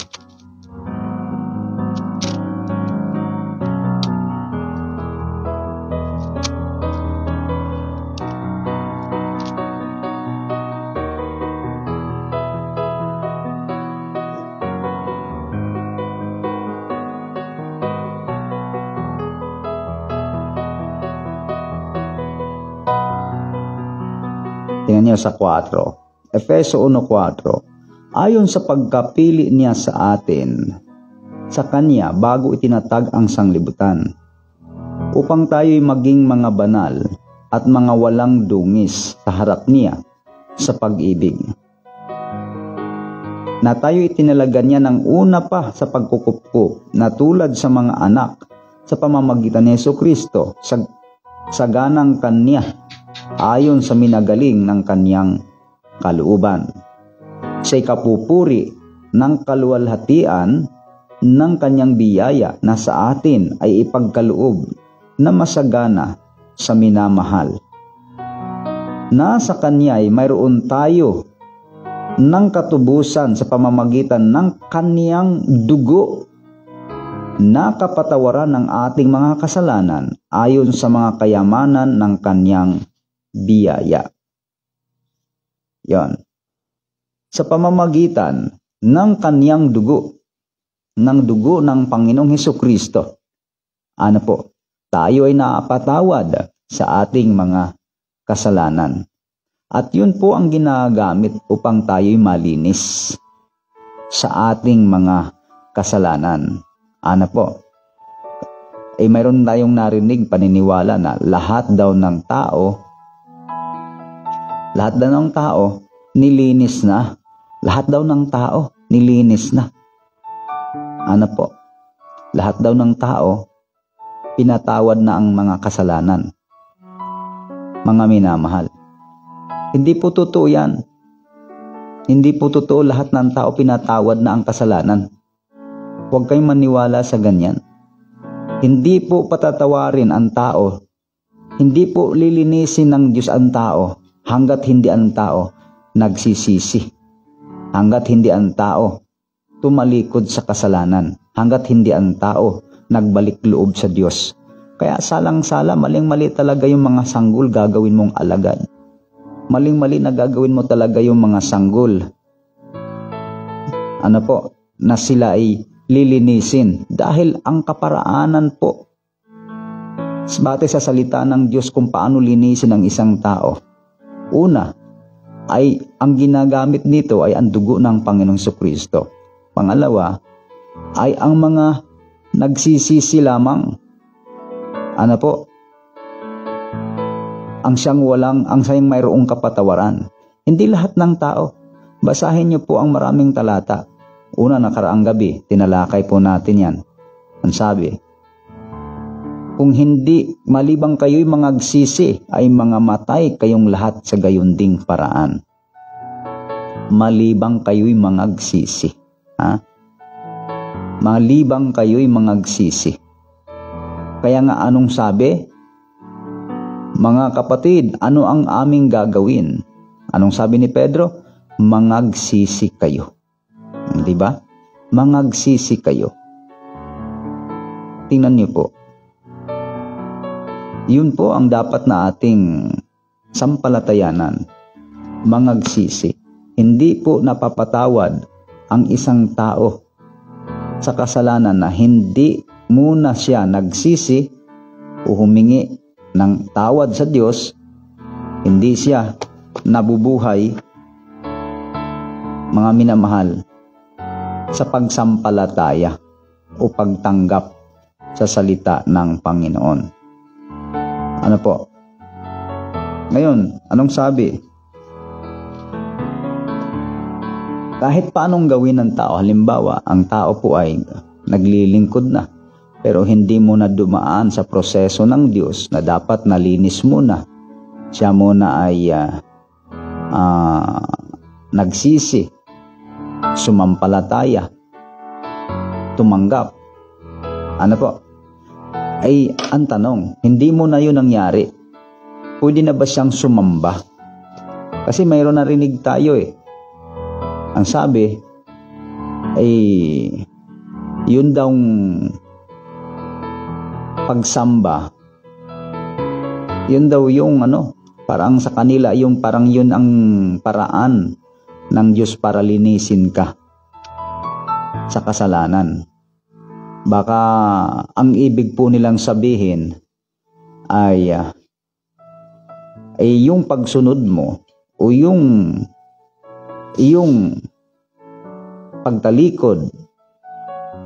Speaker 1: Tingnan niyo sa 4. Efeso 1:4. Ayon sa pagkapili niya sa atin, sa Kanya bago itinatag ang sanglibutan, upang tayo'y maging mga banal at mga walang dungis sa harap niya sa pag-ibig. Na tayo'y itinalaga niya ng una pa sa pagkukupo, na tulad sa mga anak sa pamamagitan ni Hesukristo, sa ganang Kanya, ayon sa minagaling ng Kanyang kalooban. Siya'y kapupuri ng kaluwalhatian ng kanyang biyaya na sa atin ay ipagkaloob na masagana sa minamahal. Na sa kanya ay mayroon tayo ng katubusan sa pamamagitan ng kaniyang dugo, na kapatawaran ng ating mga kasalanan ayon sa mga kayamanan ng kanyang biyaya. Yon. Sa pamamagitan ng kaniyang dugo, ng dugo ng Panginoong Hesukristo, ano po, tayo ay naapatawad sa ating mga kasalanan. At yun po ang ginagamit upang tayo'y malinis sa ating mga kasalanan. Ano po? Mayroon tayong narinig paniniwala na lahat daw ng tao nilinis na. Lahat daw ng tao nilinis na. Ano po? Lahat daw ng tao pinatawad na ang mga kasalanan. Mga minamahal. Hindi po totoo yan. Hindi po totoo lahat ng tao pinatawad na ang kasalanan. Huwag kayong maniwala sa ganyan. Hindi po patatawarin ang tao. Hindi po lilinisin ng Diyos ang tao hanggat hindi ang tao nagsisisi. Hanggat hindi ang tao tumalikod sa kasalanan. Hanggat hindi ang tao nagbalik loob sa Diyos. Kaya salang-sala, maling-mali talaga yung mga sanggol gagawin mong alagad. Maling-mali na gagawin mo talaga yung mga sanggol. Ano po? Na sila ay lilinisin dahil ang kaparaanan po batay sa salita ng Diyos kung paano linisin ang isang tao. Una, ay ang ginagamit nito ay ang dugo ng Panginoong Jesucristo. Pangalawa, ay ang mga nagsisisi lamang. Ano po? Ang siyang mayroong kapatawaran. Hindi lahat ng tao. Basahin niyo po ang maraming talata. Una, nakaraang gabi, tinalakay po natin yan. Ang sabi, kung hindi malibang kayo'y mangagsisi, ay mga matay kayong lahat sa gayunding paraan. Malibang kayo'y mangagsisi. Malibang kayo'y mangagsisi. Kaya nga anong sabi? Mga kapatid, ano ang aming gagawin? Anong sabi ni Pedro? Mangagsisi kayo. Di ba? Mangagsisi kayo. Tingnan niyo po. Yun po ang dapat na ating sampalatayanan. Mangagsisi. Hindi po napapatawad ang isang tao sa kasalanan na hindi muna siya nagsisi o humingi ng tawad sa Diyos, hindi siya nabubuhay, mga minamahal, sa pagsampalataya o pagtanggap sa salita ng Panginoon. Ano po? Ngayon, anong sabi? Kahit paanong gawin ng tao, halimbawa, ang tao po ay naglilingkod na, pero hindi muna dumaan sa proseso ng Diyos na dapat nalinis muna. Siya muna ay nagsisi, sumampalataya, tumanggap. Ano po? Ay, ang tanong, hindi mo na yun nangyari. Pwede na ba siyang sumamba? Kasi mayroon narinig tayo eh. Ang sabi, ay yun daw pagsamba, yun daw yung parang sa kanila, yung parang yun ang paraan ng Diyos para linisin ka sa kasalanan. Baka ang ibig po nilang sabihin ay yung pagsunod mo o yung pagtalikod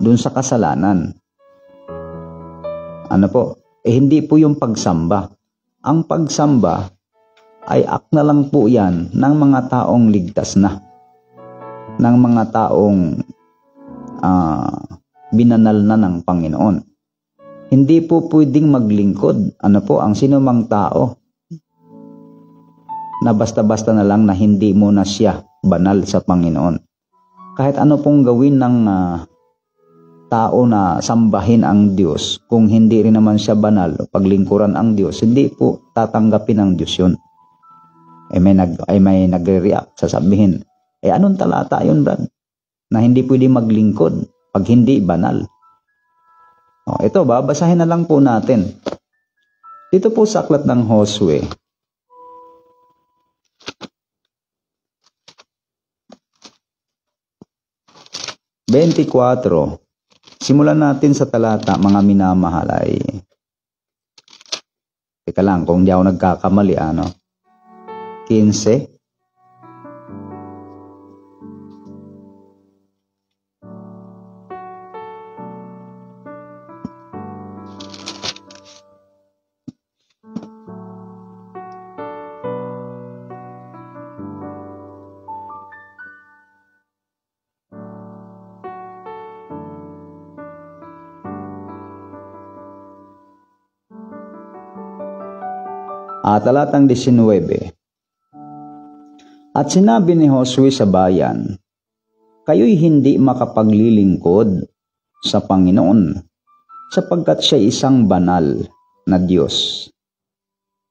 Speaker 1: dun sa kasalanan. Ano po? Hindi po yung pagsamba. Ang pagsamba ay act na lang po yan ng mga taong ligtas na. Ng mga taong binanal na ng Panginoon. Hindi po pwedeng maglingkod. Ano po? Ang sinumang tao na basta-basta na lang na hindi mo na siya banal sa Panginoon. Kahit ano pong gawin ng tao na sambahin ang Diyos, kung hindi rin naman siya banal, paglingkuran ang Diyos, hindi po tatanggapin ng Diyos yun. May nagre-react, sasabihin, anong talata yun, Brad? Na hindi pwede maglingkod pag hindi banal. Ito, babasahin na lang po natin. Dito po sa aklat ng Josue, simulan natin sa talata, mga minamahal, ay teka lang, kung di ako nagkakamali, 15. Talatang 19. At sinabi ni Josue sa bayan, kayo'y hindi makapaglilingkod sa Panginoon, sapagkat siya isang banal na Diyos.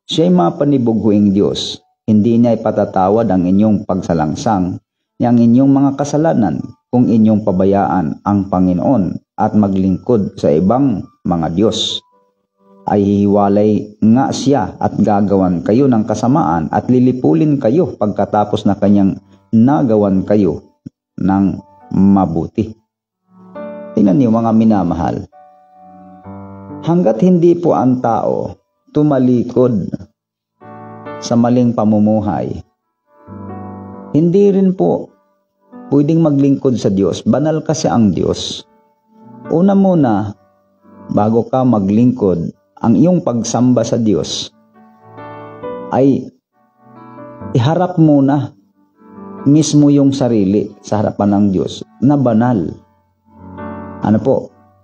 Speaker 1: Siya'y mapanibuguing Diyos, hindi niya ipatatawad ang inyong pagsalangsang, ang inyong mga kasalanan, kung inyong pabayaan ang Panginoon at maglingkod sa ibang mga Diyos. Ay hihiwalay nga siya at gagawan kayo ng kasamaan at lilipulin kayo pagkatapos na kanyang nagawan kayo ng mabuti. Tingnan niyo, mga minamahal, hanggat hindi po ang tao tumalikod sa maling pamumuhay, hindi rin po pwedeng maglingkod sa Diyos. Banal kasi ang Diyos. Una muna, bago ka maglingkod, ang iyong pagsamba sa Diyos ay iharap muna mismo yung sarili sa harapan ng Diyos na banal.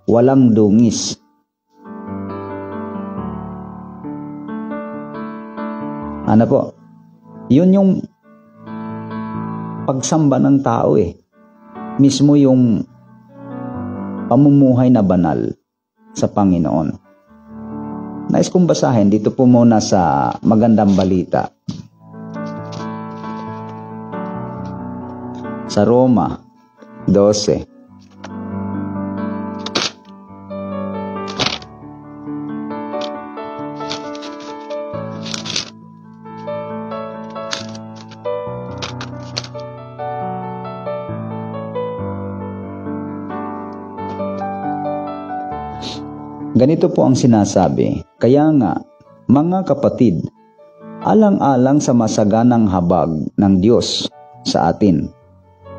Speaker 1: Walang dungis. Yun yung pagsamba ng tao mismo yung pamumuhay na banal sa Panginoon. Nais kong basahin dito po muna sa Magandang Balita. Sa Roma 12. Ganito po ang sinasabi, kaya nga, mga kapatid, alang-alang sa masaganang habag ng Diyos sa atin,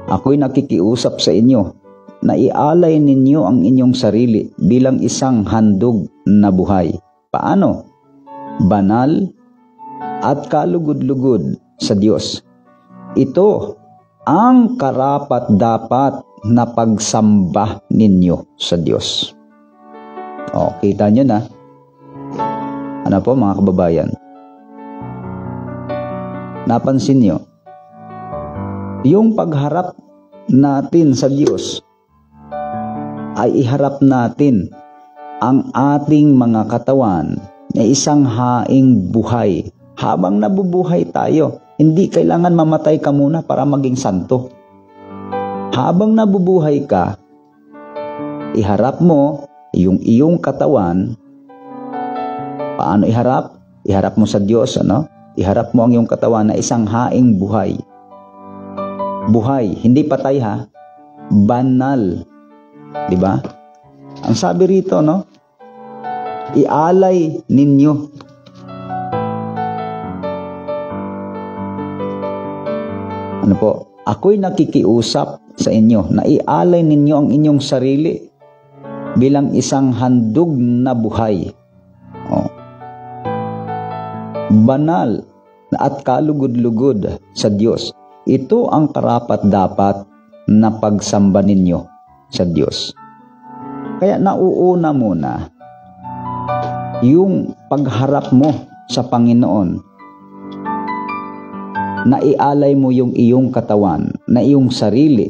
Speaker 1: ako'y nakikiusap sa inyo na ialay ninyo ang inyong sarili bilang isang handog na buhay. Paano? Banal at kalugod-lugod sa Diyos. Ito ang karapat-dapat na pagsamba ninyo sa Diyos. Kita nyo na. Mga kababayan? Napansin nyo? Yung pagharap natin sa Diyos ay iharap natin ang ating mga katawan na isang haing buhay. Habang nabubuhay tayo, hindi kailangan mamatay ka muna para maging santo. Habang nabubuhay ka, iharap mo yung iyong katawan. Paano iharap? Iharap mo sa Diyos, Iharap mo ang iyong katawan na isang haing buhay. Buhay, hindi patay banal. 'Di ba? Ang sabi rito, ialay ninyo. Ako'y nakikiusap sa inyo na ialay ninyo ang inyong sarili bilang isang handog na buhay. Banal at kalugod-lugod sa Diyos. Ito ang karapat-dapat na pagsamba ninyo sa Diyos. Kaya nauuna muna yung pagharap mo sa Panginoon, na ialay mo yung iyong katawan, na iyong sarili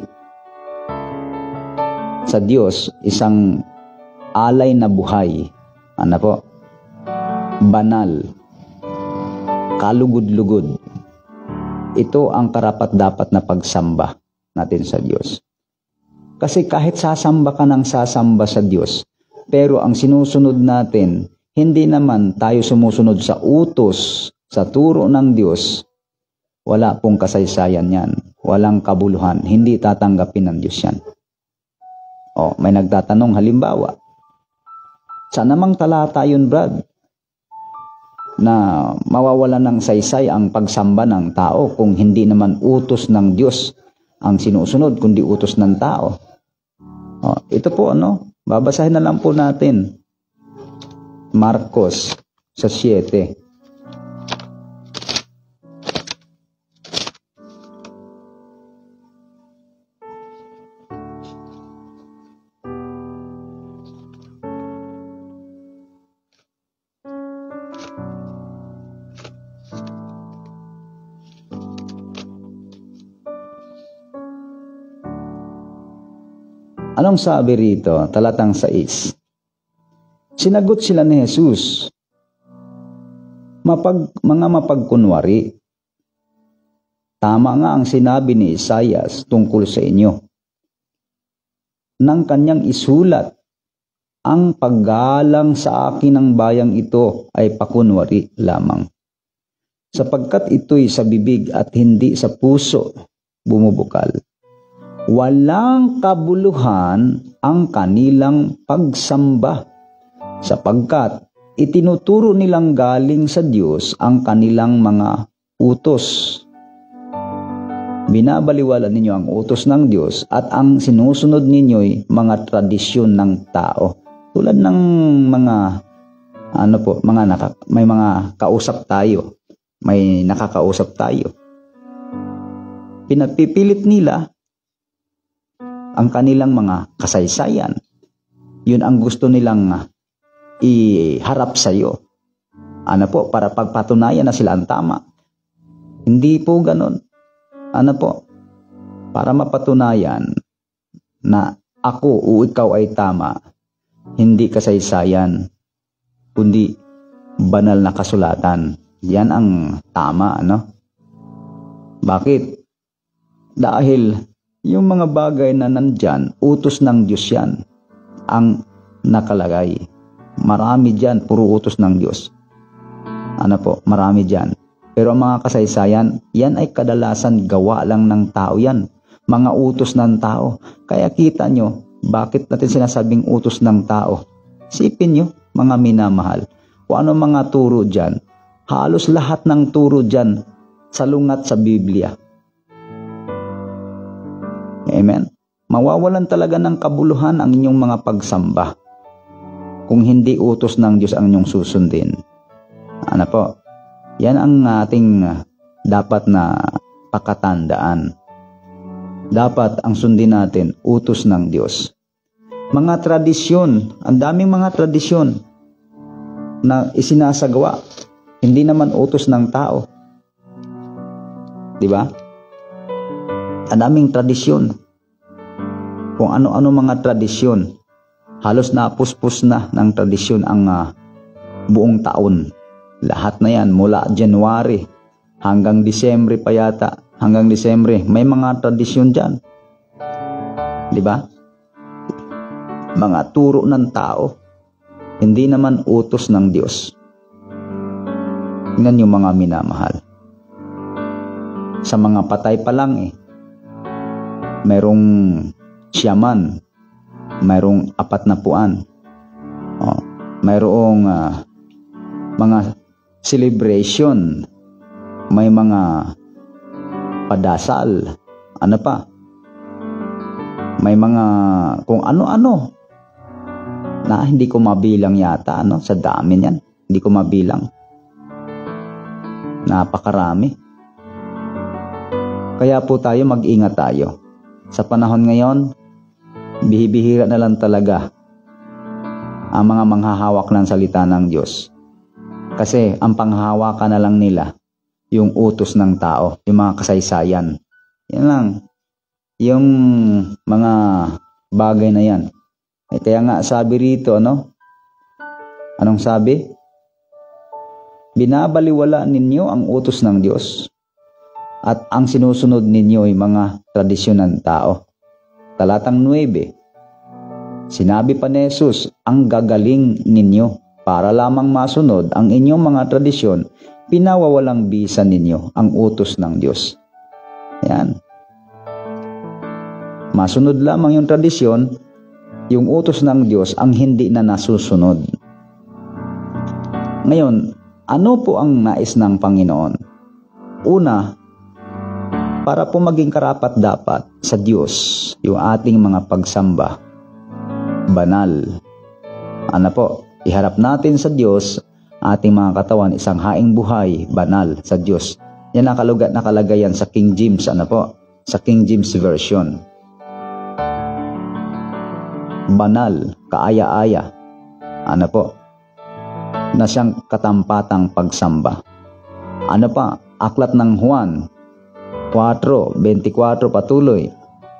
Speaker 1: sa Diyos isang alay na buhay. Ano po? Banal. Kalugod-lugod. Ito ang karapat-dapat na pagsamba natin sa Diyos. Kasi kahit sasamba ka ng sasamba sa Diyos, pero ang sinusunod natin, hindi naman tayo sumusunod sa utos, sa turo ng Diyos, wala pong kasaysayan yan. Walang kabuluhan. Hindi tatanggapin ng Diyos yan. O, may nagtatanong, halimbawa, saan namang talata yun, Brad? Na mawawala ng saysay ang pagsamba ng tao kung hindi naman utos ng Diyos ang sinusunod, kundi utos ng tao. O, ito po, babasahin na lang po natin. Marcos sa 7. Anong sabi rito? Talatang 6. Sinagot sila ni Jesus, mga mapagkunwari, tama nga ang sinabi ni Isaias tungkol sa inyo. Nang kanyang isulat, ang paggalang sa akin ng bayang ito ay pakunwari lamang. Sapagkat ito'y sa bibig at hindi sa puso bumubukal. Walang kabuluhan ang kanilang pagsamba, sapagkat itinuturo nilang galing sa Diyos ang kanilang mga utos. Binabaliwala ninyo ang utos ng Diyos at ang sinusunod ninyo'y mga tradisyon ng tao. Tulad ng mga may mga kausap tayo, may nakakausap tayo. Pinapipilit nila ang kanilang mga kasaysayan. Yun ang gusto nilang iharap sa iyo. Para pagpatunayan na sila ang tama. Hindi po ganun. Para mapatunayan na ako o ikaw ay tama, hindi kasaysayan, kundi banal na kasulatan. Yan ang tama, Bakit? Dahil yung mga bagay na nandyan, utos ng Diyos yan ang nakalagay. Marami dyan, puro utos ng Diyos. Marami dyan. Pero ang mga kasaysayan, yan ay kadalasan gawa lang ng tao yan. Mga utos ng tao. Kaya kita nyo, bakit natin sinasabing utos ng tao? Sipin nyo, mga minamahal, kung ano mga turo dyan. Halos lahat ng turo dyan salungat sa Biblia. Amen? Mawawalan talaga ng kabuluhan ang inyong mga pagsamba kung hindi utos ng Diyos ang inyong susundin. Yan ang ating dapat na pakatandaan. Dapat ang sundin natin, utos ng Diyos. Mga tradisyon, ang daming mga tradisyon na isinasagawa, hindi naman utos ng tao. Diba? Ang daming tradisyon. Kung ano-ano mga tradisyon. Halos napuspos na ng tradisyon ang buong taon. Lahat na yan mula January hanggang Disyembre pa yata. Hanggang Disyembre, may mga tradisyon dyan. Diba? Mga turo ng tao. Hindi naman utos ng Diyos. Tingnan yung mga minamahal. Sa mga patay pa lang mayroong siyaman, mayroong 40, mayroong mga celebration, may mga padasal, may mga kung ano-ano na hindi ko mabilang yata, sa dami niyan, hindi ko mabilang. Napakarami. Kaya po tayo mag-ingat tayo. Sa panahon ngayon, bihibihira na lang talaga ang mga manghahawak ng salita ng Diyos. Kasi ang panghahawakan na lang nila, yung utos ng tao, yung mga kasaysayan. Yan lang. Yung mga bagay na yan. Kaya nga sabi rito, anong sabi? Binabaliwala ninyo ang utos ng Diyos at ang sinusunod ninyo ay mga tradisyon ng tao. Talatang 9. Sinabi pa ni Jesus, ang gagaling ninyo para lamang masunod ang inyong mga tradisyon, pinawawalang bisa ninyo ang utos ng Diyos. Yan. Masunod lamang yung tradisyon, yung utos ng Diyos ang hindi na nasusunod. Ngayon, ano po ang nais ng Panginoon? Una, para po maging karapat-dapat sa Diyos yung ating mga pagsamba, banal. Iharap natin sa Diyos ating mga katawan, isang haing buhay, banal sa Diyos. Yan ang nakalagay yan sa King James, sa King James Version. Banal, kaaya-aya, na siyang katampatang pagsamba. Aklat ng Juan 4:24 patuloy,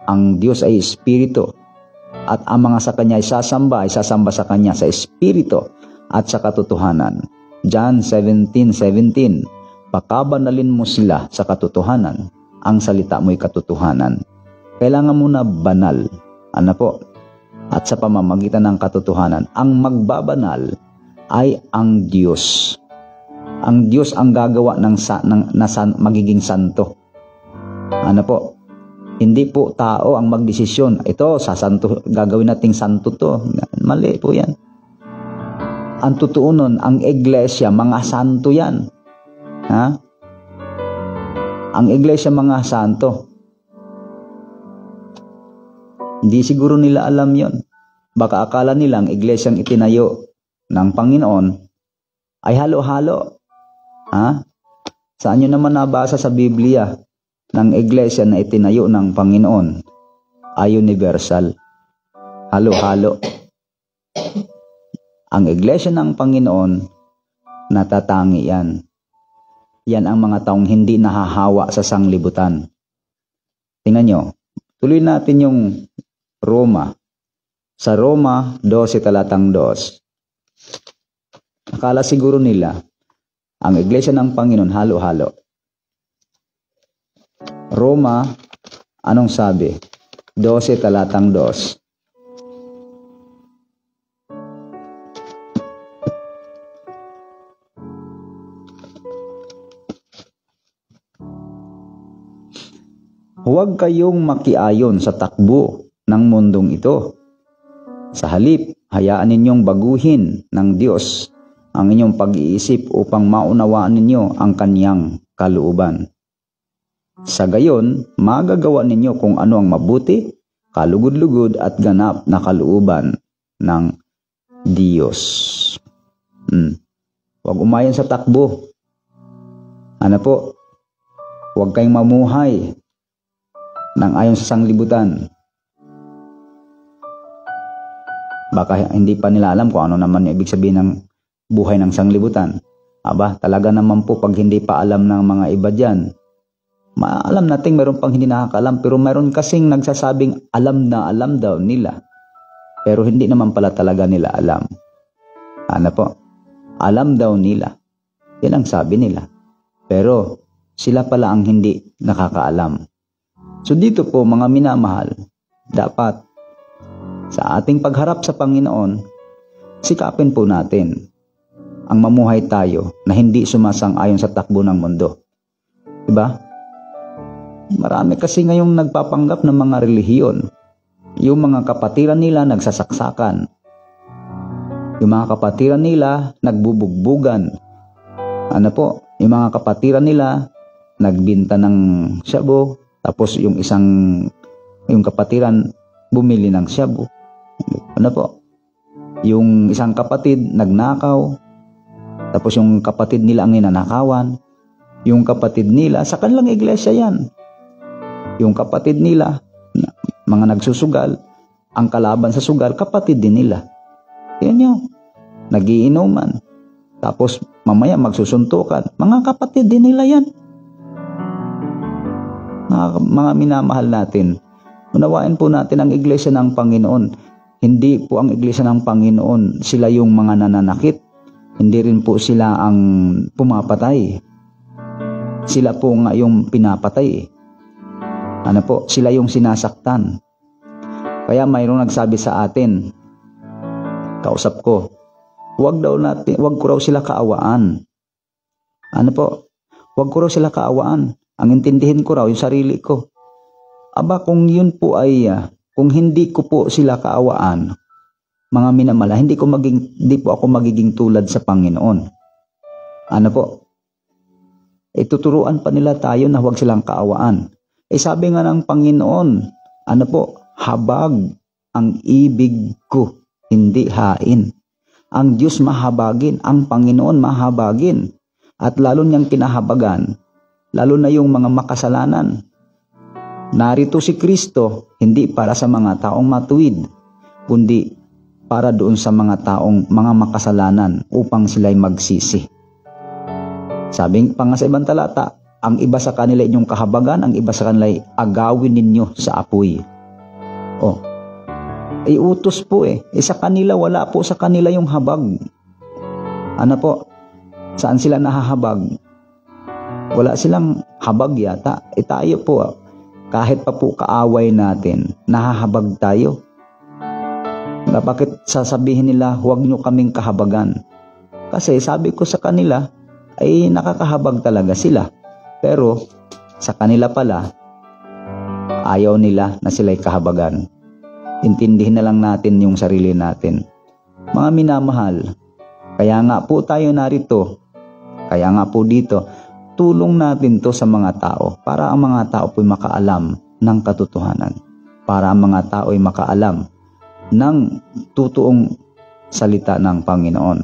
Speaker 1: ang Diyos ay Espiritu, at ang mga sa Kanya ay sasamba sa Kanya sa Espiritu at sa katotohanan. John 17:17, pakabanalin mo sila sa katotohanan, ang salita mo'y katotohanan. Kailangan mo na banal, at sa pamamagitan ng katotohanan, ang magbabanal ay ang Diyos. Ang Diyos ang gagawa ng magiging santo. Hindi po tao ang magdesisyon, ito, gagawin nating santo to. Mali po yan. Ang totoo nun, ang iglesia, mga santo yan. Ang iglesia, mga santo. Hindi siguro nila alam yon. Baka akala nila ang iglesyang itinayo ng Panginoon ay halo-halo. Saan nyo naman nabasa sa Biblia ng iglesia na itinayo ng Panginoon ay universal? Halo-halo. Ang iglesia ng Panginoon, natatangi yan. Yan ang mga taong hindi nahahawa sa sanglibutan. Tingnan nyo, tuloy natin yung Roma. Sa Roma 12 talatang 2. Akala siguro nila, ang iglesia ng Panginoon halo-halo. Roma, anong sabi? 12 talatang 2. Huwag kayong makiayon sa takbo ng mundong ito. Sa halip, hayaan ninyong baguhin ng Diyos ang inyong pag-iisip upang maunawaan ninyo ang Kaniyang kalooban. Sa gayon, magagawa ninyo kung ano ang mabuti, kalugod-lugod at ganap na kalooban ng Diyos. Huwag umayon sa takbo. Huwag kayong mamuhay ng ayon sa sanglibutan. Baka hindi pa nila alam kung ano naman yung ibig sabihin ng buhay ng sanglibutan. Talaga naman po pag hindi pa alam ng mga iba dyan, maalam natin meron pang hindi nakakalam, pero meron kasing nagsasabing alam na alam daw nila, pero hindi naman pala talaga nila alam. Alam daw nila, yan ang sabi nila, pero sila pala ang hindi nakakaalam. So dito po mga minamahal, dapat sa ating pagharap sa Panginoon, sikapin po natin ang mamuhay tayo na hindi sumasang-ayon sa takbo ng mundo. Diba? Marami kasi ngayong nagpapanggap ng mga relihiyon. Yung mga kapatiran nila nagsasaksakan. Yung mga kapatiran nila nagbubugbugan. Yung mga kapatiran nila nagbinta ng shabu, tapos yung kapatiran bumili ng shabu. Yung isang kapatid nagnakaw, tapos yung kapatid nila ang ninanakawan. Yung kapatid nila, sa kanilang iglesia yan. Yung kapatid nila, mga nagsusugal, ang kalaban sa sugal, kapatid din nila. Yan yun. Nagiinuman. Tapos mamaya magsusuntukan. Mga kapatid din nila yan. Mga minamahal natin, Unawain po natin ang iglesia ng Panginoon. Hindi po ang iglesia ng Panginoon sila yung mga nananakit. Hindi rin po sila ang pumapatay. Sila po nga yung pinapatay. Ano po? Sila yung sinasaktan. Kaya mayroong nagsabi sa atin, kausap ko, wag ko raw sila kaawaan. Ano po? Wag ko raw sila kaawaan. Ang intindihin ko raw yung sarili ko. Aba, kung yun po ay, kung hindi ko po sila kaawaan, mga minamala, hindi po ako magiging tulad sa Panginoon. Ano po? Tuturuan pa nila tayo na huwag silang kaawaan. Sabi nga ng Panginoon, ano po? Habag ang ibig ko, hindi hain. Ang Diyos mahabagin, ang Panginoon mahabagin. At lalo niyang kinahabagan, lalo na yung mga makasalanan. Narito si Kristo, hindi para sa mga taong matuwid, kundi para doon sa mga taong mga makasalanan upang sila'y magsisi. Sabi pa nga sa ibang talata, ang iba sa kanila inyong kahabagan, ang iba sa kanila ay agawin ninyo sa apoy. Utos po sa kanila, wala po sa kanila yung habag. Ano po? Saan sila nahahabag? Wala silang habag yata. Tayo po, kahit pa po kaaway natin, nahahabag tayo. Bakit sasabihin nila, huwag nyo kaming kahabagan? Kasi sabi ko sa kanila, ay nakakahabag talaga sila. Pero sa kanila pala, ayaw nila na sila'y kahabagan. Intindihin na lang natin yung sarili natin. Mga minamahal, kaya nga po tayo narito, kaya nga po dito, tulong natin to sa mga tao para ang mga tao po'y makaalam ng katotohanan. Para ang mga tao ay makaalam ng totoong salita ng Panginoon.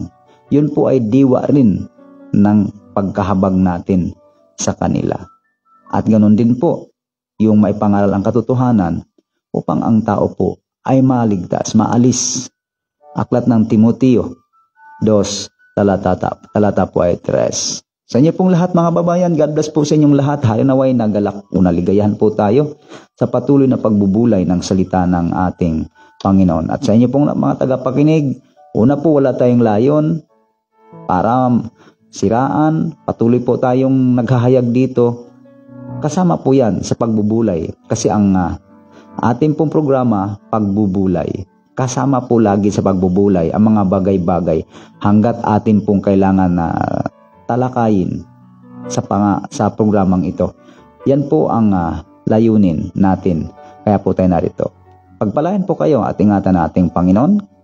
Speaker 1: Yun po ay diwa rin ng pagkahabag natin sa kanila. At ganoon din po, yung maipangaral ang katotohanan upang ang tao po ay maligtas, maalis. Aklat ng Timoteo 2, talata po ay 3. Sa inyo pong lahat mga babayan, God bless po sa inyong lahat. Harinaway nagalak o naligayahan po tayo sa patuloy na pagbubulay ng salita ng ating Panginoon. At sa inyo pong mga tagapakinig, una po wala tayong layon para siraan. Patuloy po tayong naghahayag dito. Kasama po yan sa pagbubulay. Kasi ang ating pong programa, pagbubulay. Kasama po lagi sa pagbubulay ang mga bagay-bagay hanggat atin pong kailangan na talakayin sa programang ito. Yan po ang layunin natin. Kaya po tayo narito. Pagpalain po kayo at ingatan nating Panginoon.